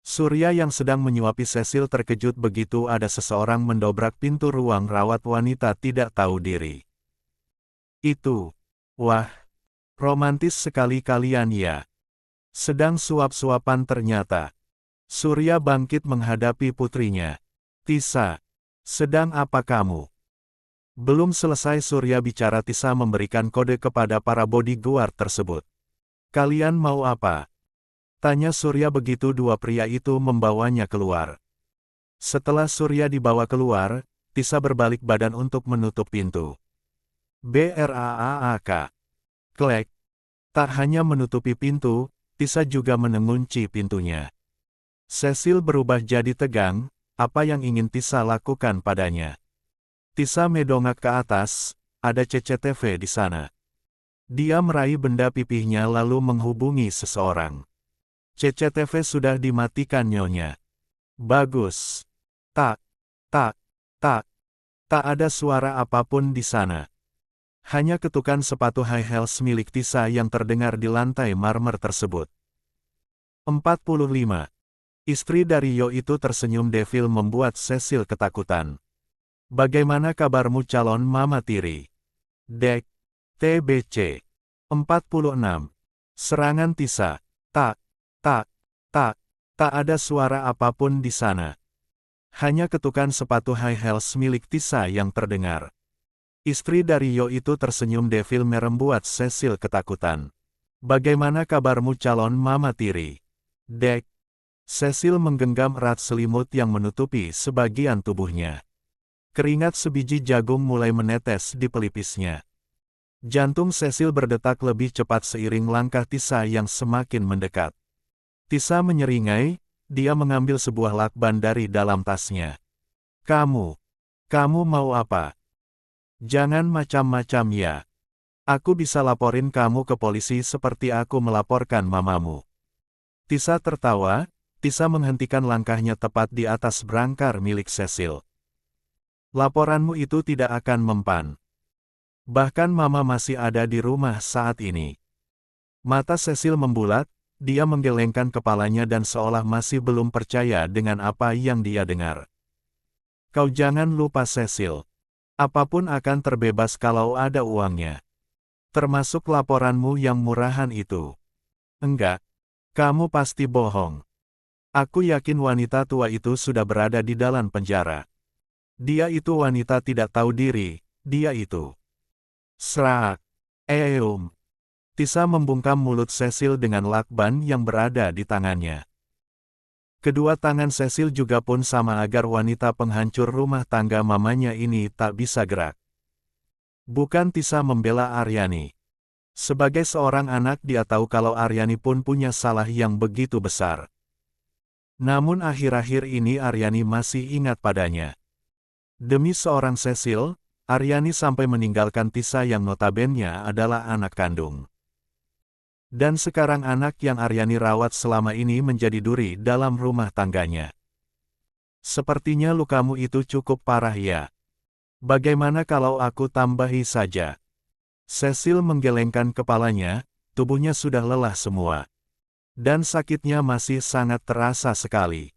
Surya yang sedang menyuapi Cecil terkejut begitu ada seseorang mendobrak pintu ruang rawat wanita tidak tahu diri. Itu. Wah. Romantis sekali kalian ya. Sedang suap-suapan ternyata. Surya bangkit menghadapi putrinya. Tisa. Sedang apa kamu? Belum selesai Surya bicara Tisa memberikan kode kepada para bodyguard tersebut. Kalian mau apa? Tanya Surya begitu dua pria itu membawanya keluar. Setelah Surya dibawa keluar, Tisa berbalik badan untuk menutup pintu. BRAAK. Klek. Tak hanya menutupi pintu, Tisa juga mengunci pintunya. Cecil berubah jadi tegang, apa yang ingin Tisa lakukan padanya? Tisa mendongak ke atas, ada CCTV di sana. Dia meraih benda pipihnya lalu menghubungi seseorang. CCTV sudah dimatikan nyonya. Bagus. Tak ada suara apapun di sana. Hanya ketukan sepatu high heels milik Tisa yang terdengar di lantai marmer tersebut. 45. Istri dari Yo itu tersenyum devil membuat Cecil ketakutan. Bagaimana kabarmu calon mama tiri? Dek. TBC. 46. Serangan Tisa. Tak. Tak ada suara apapun di sana. Hanya ketukan sepatu high heels milik Tisa yang terdengar. Istri dari Yo itu tersenyum devil membuat Cecil ketakutan. Bagaimana kabarmu calon mama tiri? Dek. Cecil menggenggam erat selimut yang menutupi sebagian tubuhnya. Keringat sebiji jagung mulai menetes di pelipisnya. Jantung Cecil berdetak lebih cepat seiring langkah Tisa yang semakin mendekat. Tisa menyeringai, dia mengambil sebuah lakban dari dalam tasnya. Kamu mau apa? Jangan macam-macam ya. Aku bisa laporin kamu ke polisi seperti aku melaporkan mamamu. Tisa tertawa, Tisa menghentikan langkahnya tepat di atas berangkar milik Cecil. Laporanmu itu tidak akan mempan. Bahkan mama masih ada di rumah saat ini. Mata Cecil membulat, dia menggelengkan kepalanya dan seolah masih belum percaya dengan apa yang dia dengar. Kau jangan lupa Cecil. Apapun akan terbebas kalau ada uangnya. Termasuk laporanmu yang murahan itu. Enggak. Kamu pasti bohong. Aku yakin wanita tua itu sudah berada di dalam penjara. Dia itu wanita tidak tahu diri, dia itu. Serak. Tisa membungkam mulut Cecil dengan lakban yang berada di tangannya. Kedua tangan Cecil juga pun sama agar wanita penghancur rumah tangga mamanya ini tak bisa gerak. Bukan Tisa membela Aryani. Sebagai seorang anak dia tahu kalau Aryani pun punya salah yang begitu besar. Namun akhir-akhir ini Aryani masih ingat padanya. Demi seorang Cecil, Aryani sampai meninggalkan Tisa yang notabene adalah anak kandung. Dan sekarang anak yang Aryani rawat selama ini menjadi duri dalam rumah tangganya. Sepertinya lukamu itu cukup parah ya. Bagaimana kalau aku tambahi saja? Cecil menggelengkan kepalanya, tubuhnya sudah lelah semua. Dan sakitnya masih sangat terasa sekali.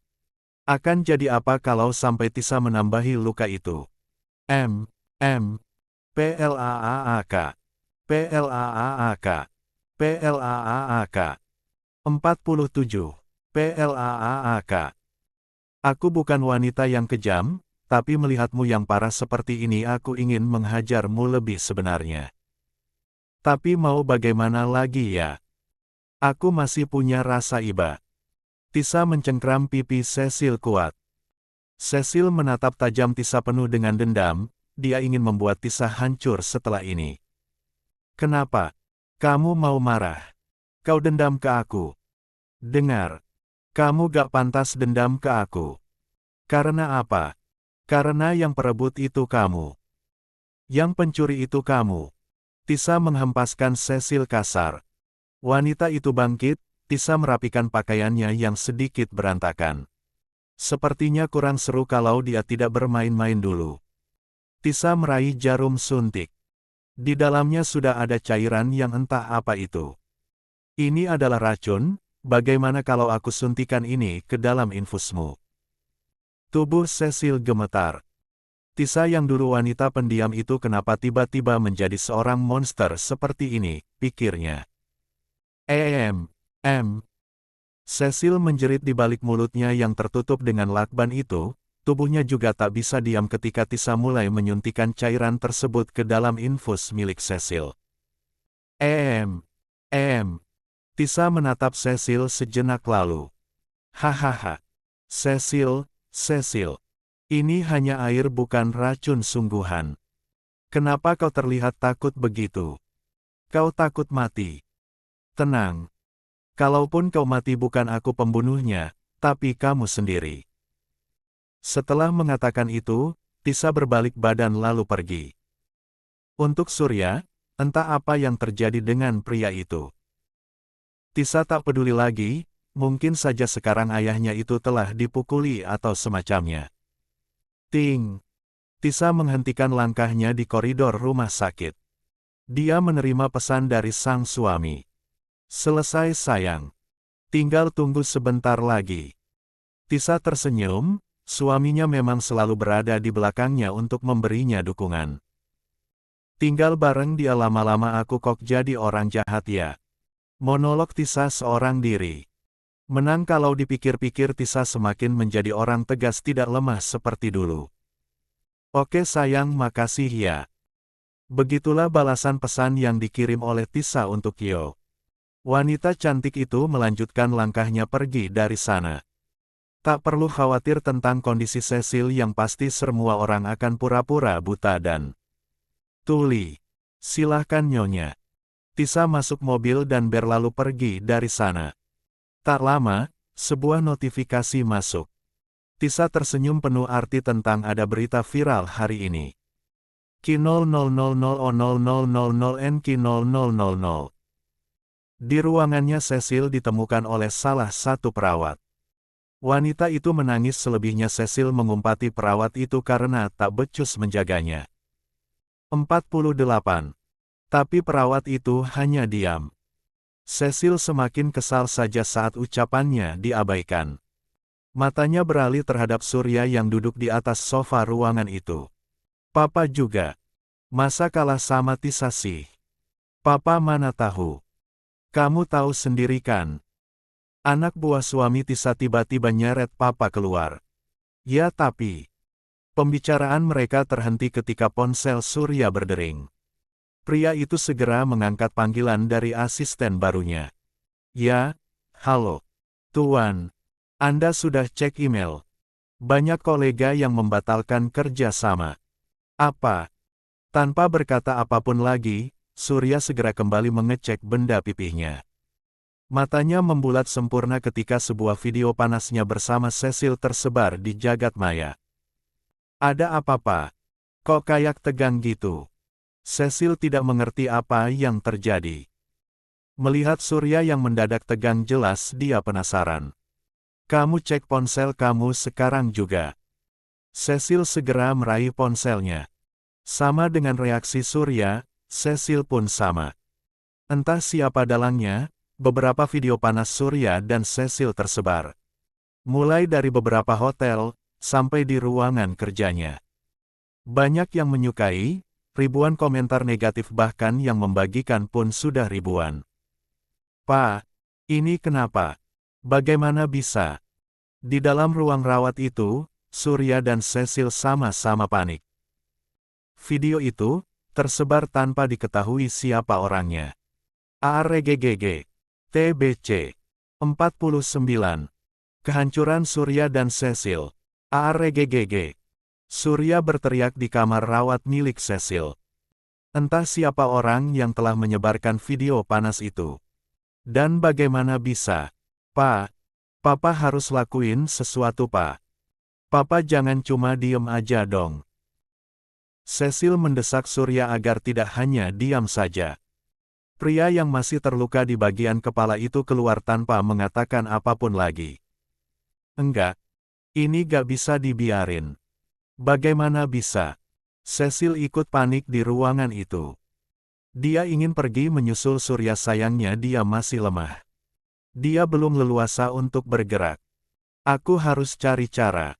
Akan jadi apa kalau sampai Tisa menambahi luka itu? Plaak. Plaak. Plaak. 47. Plaak. Aku bukan wanita yang kejam, tapi melihatmu yang parah seperti ini aku ingin menghajarmu lebih sebenarnya. Tapi mau bagaimana lagi ya? Aku masih punya rasa iba. Tisa mencengkram pipi Cecil kuat. Cecil menatap tajam Tisa penuh dengan dendam, dia ingin membuat Tisa hancur setelah ini. Kenapa? Kamu mau marah? Kau dendam ke aku. Dengar. Kamu gak pantas dendam ke aku. Karena apa? Karena yang perebut itu kamu. Yang pencuri itu kamu. Tisa menghempaskan Cecil kasar. Wanita itu bangkit, Tisa merapikan pakaiannya yang sedikit berantakan. Sepertinya kurang seru kalau dia tidak bermain-main dulu. Tisa meraih jarum suntik. Di dalamnya sudah ada cairan yang entah apa itu. Ini adalah racun, bagaimana kalau aku suntikan ini ke dalam infusmu? Tubuh Cecil gemetar. Tisa yang dulu wanita pendiam itu kenapa tiba-tiba menjadi seorang monster seperti ini, pikirnya. Cecil menjerit di balik mulutnya yang tertutup dengan lakban itu, tubuhnya juga tak bisa diam ketika Tisa mulai menyuntikkan cairan tersebut ke dalam infus milik Cecil. Tisa menatap Cecil sejenak lalu. Hahaha. Cecil, ini hanya air bukan racun sungguhan. Kenapa kau terlihat takut begitu? Kau takut mati? Tenang. Kalaupun kau mati bukan aku pembunuhnya, tapi kamu sendiri. Setelah mengatakan itu, Tisa berbalik badan lalu pergi. Untuk Surya, entah apa yang terjadi dengan pria itu. Tisa tak peduli lagi, mungkin saja sekarang ayahnya itu telah dipukuli atau semacamnya. Ting! Tisa menghentikan langkahnya di koridor rumah sakit. Dia menerima pesan dari sang suami. Selesai sayang. Tinggal tunggu sebentar lagi. Tisa tersenyum, suaminya memang selalu berada di belakangnya untuk memberinya dukungan. Tinggal bareng dia lama-lama aku kok jadi orang jahat ya. Monolog Tisa seorang diri. Menang kalau dipikir-pikir Tisa semakin menjadi orang tegas tidak lemah seperti dulu. Oke sayang, makasih ya. Begitulah balasan pesan yang dikirim oleh Tisa untuk Kyo. Wanita cantik itu melanjutkan langkahnya pergi dari sana. Tak perlu khawatir tentang kondisi Cecil yang pasti semua orang akan pura-pura buta dan tuli. Silahkan nyonya. Tisa masuk mobil dan berlalu pergi dari sana. Tak lama, sebuah notifikasi masuk. Tisa tersenyum penuh arti tentang ada berita viral hari ini. Q000000NQ0000. Di ruangannya Cecil ditemukan oleh salah satu perawat. Wanita itu menangis selebihnya Cecil mengumpati perawat itu karena tak becus menjaganya. 48. Tapi perawat itu hanya diam. Cecil semakin kesal saja saat ucapannya diabaikan. Matanya beralih terhadap Surya yang duduk di atas sofa ruangan itu. Papa juga. Masa kalah sama Tisa sih? Papa mana tahu. Kamu tahu sendiri kan? Anak buah suami Tisa tiba-tiba nyeret Papa keluar. Ya tapi. Pembicaraan mereka terhenti ketika ponsel Surya berdering. Pria itu segera mengangkat panggilan dari asisten barunya. Ya, halo. Tuan, Anda sudah cek email. Banyak kolega yang membatalkan kerja sama. Apa? Tanpa berkata apapun lagi, Surya segera kembali mengecek benda pipihnya. Matanya membulat sempurna ketika sebuah video panasnya bersama Cecil tersebar di jagat maya. Ada apa Pak? Kok kayak tegang gitu? Cecil tidak mengerti apa yang terjadi. Melihat Surya yang mendadak tegang jelas dia penasaran. Kamu cek ponsel kamu sekarang juga. Cecil segera meraih ponselnya. Sama dengan reaksi Surya, Cecil pun sama. Entah siapa dalangnya, beberapa video panas Surya dan Cecil tersebar. Mulai dari beberapa hotel, sampai di ruangan kerjanya. Banyak yang menyukai, ribuan komentar negatif bahkan yang membagikan pun sudah ribuan. Pak, ini kenapa? Bagaimana bisa? Di dalam ruang rawat itu, Surya dan Cecil sama-sama panik. Video itu tersebar tanpa diketahui siapa orangnya. ARGGG, TBC, 49. Kehancuran Surya dan Cecil. ARGGG. Surya berteriak di kamar rawat milik Cecil. Entah siapa orang yang telah menyebarkan video panas itu. Dan bagaimana bisa? Pak, Papa harus lakuin sesuatu Pak. Papa jangan cuma diem aja dong. Cecil mendesak Surya agar tidak hanya diam saja. Pria yang masih terluka di bagian kepala itu keluar tanpa mengatakan apapun lagi. Enggak. Ini gak bisa dibiarin. Bagaimana bisa? Cecil ikut panik di ruangan itu. Dia ingin pergi menyusul Surya sayangnya dia masih lemah. Dia belum leluasa untuk bergerak. Aku harus cari cara.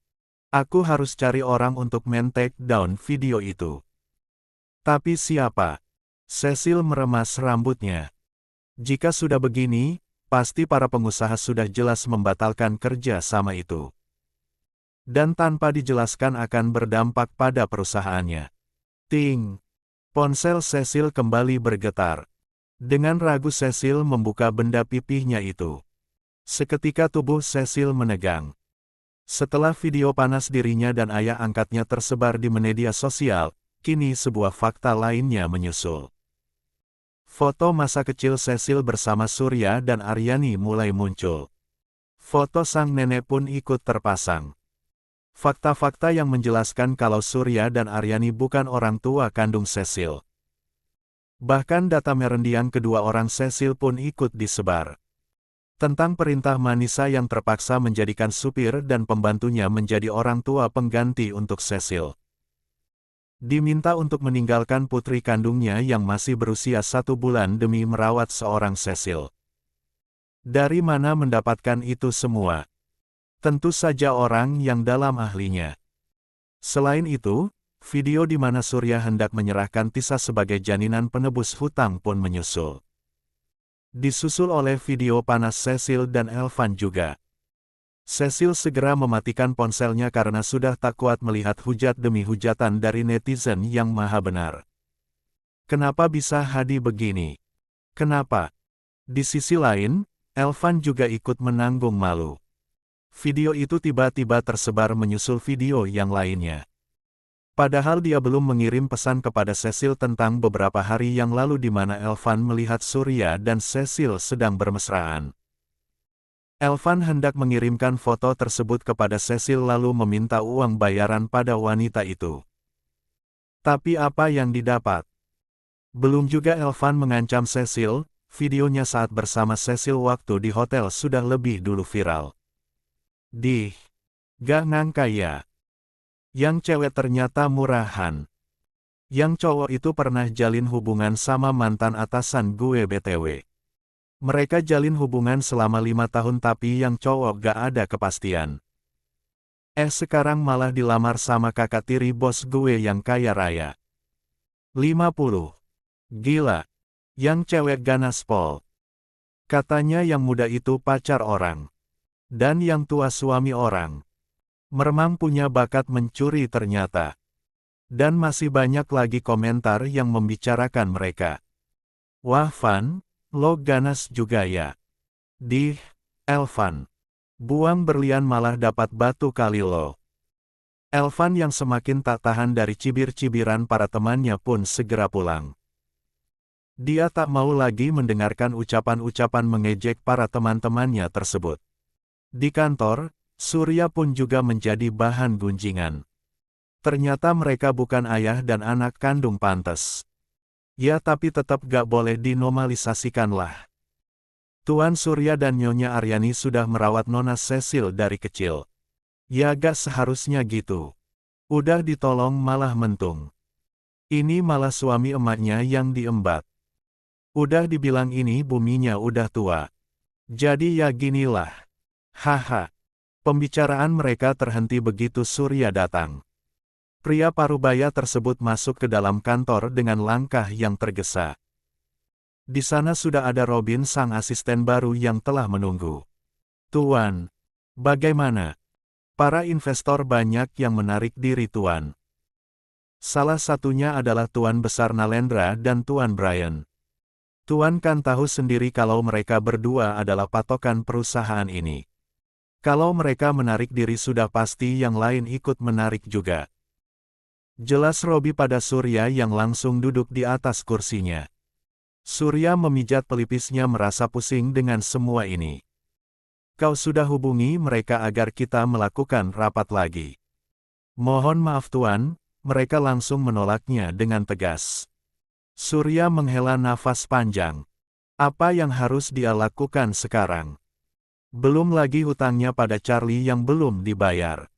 Aku harus cari orang untuk men-take down video itu. Tapi siapa? Cecil meremas rambutnya. Jika sudah begini, pasti para pengusaha sudah jelas membatalkan kerja sama itu. Dan tanpa dijelaskan akan berdampak pada perusahaannya. Ting! Ponsel Cecil kembali bergetar. Dengan ragu Cecil membuka benda pipihnya itu. Seketika tubuh Cecil menegang. Setelah video panas dirinya dan ayah angkatnya tersebar di media sosial, kini sebuah fakta lainnya menyusul. Foto masa kecil Cecil bersama Surya dan Aryani mulai muncul. Foto sang nenek pun ikut terpasang. Fakta-fakta yang menjelaskan kalau Surya dan Aryani bukan orang tua kandung Cecil. Bahkan data merendiang kedua orang Cecil pun ikut disebar. Tentang perintah Manisa yang terpaksa menjadikan supir dan pembantunya menjadi orang tua pengganti untuk Cecil. Diminta untuk meninggalkan putri kandungnya yang masih berusia 1 bulan demi merawat seorang Cecil. Dari mana mendapatkan itu semua? Tentu saja orang yang dalam ahlinya. Selain itu, video di mana Surya hendak menyerahkan Tisa sebagai jaminan penebus hutang pun menyusul. Disusul oleh video panas Cecil dan Elvan juga. Cecil segera mematikan ponselnya karena sudah tak kuat melihat hujat demi hujatan dari netizen yang maha benar. Kenapa bisa Hadi begini? Kenapa? Di sisi lain, Elvan juga ikut menanggung malu. Video itu tiba-tiba tersebar menyusul video yang lainnya. Padahal dia belum mengirim pesan kepada Cecil tentang beberapa hari yang lalu di mana Elvan melihat Surya dan Cecil sedang bermesraan. Elvan hendak mengirimkan foto tersebut kepada Cecil lalu meminta uang bayaran pada wanita itu. Tapi apa yang didapat? Belum juga Elvan mengancam Cecil, videonya saat bersama Cecil waktu di hotel sudah lebih dulu viral. Gak ngangka ya. Yang cewek ternyata murahan. Yang cowok itu pernah jalin hubungan sama mantan atasan gue BTW. Mereka jalin hubungan selama 5 tahun tapi yang cowok gak ada kepastian. Sekarang malah dilamar sama kakak tiri bos gue yang kaya raya. 50. Gila. Yang cewek ganaspol. Katanya yang muda itu pacar orang. Dan yang tua suami orang. Meremang punya bakat mencuri ternyata. Dan masih banyak lagi komentar yang membicarakan mereka. Wah Van, lo ganas juga ya. Elvan. Buang berlian malah dapat batu kali lo. Elvan yang semakin tak tahan dari cibir-cibiran para temannya pun segera pulang. Dia tak mau lagi mendengarkan ucapan-ucapan mengejek para teman-temannya tersebut. Di kantor, Surya pun juga menjadi bahan gunjingan. Ternyata mereka bukan ayah dan anak kandung pantes. Ya tapi tetap gak boleh dinormalisasikan lah. Tuan Surya dan Nyonya Aryani sudah merawat Nona Cecil dari kecil. Ya gak seharusnya gitu. Udah ditolong malah mentung. Ini malah suami emaknya yang diembat. Udah dibilang ini buminya udah tua. Jadi ya ginilah. Haha. Pembicaraan mereka terhenti begitu Surya datang. Pria parubaya tersebut masuk ke dalam kantor dengan langkah yang tergesa. Di sana sudah ada Robin sang asisten baru yang telah menunggu. Tuan, bagaimana? Para investor banyak yang menarik diri Tuan. Salah satunya adalah Tuan Besar Nalendra dan Tuan Brian. Tuan kan tahu sendiri kalau mereka berdua adalah patokan perusahaan ini. Kalau mereka menarik diri sudah pasti yang lain ikut menarik juga. Jelas Robi pada Surya yang langsung duduk di atas kursinya. Surya memijat pelipisnya merasa pusing dengan semua ini. Kau sudah hubungi mereka agar kita melakukan rapat lagi. Mohon maaf Tuan, mereka langsung menolaknya dengan tegas. Surya menghela nafas panjang. Apa yang harus dia lakukan sekarang? Belum lagi hutangnya pada Charlie yang belum dibayar.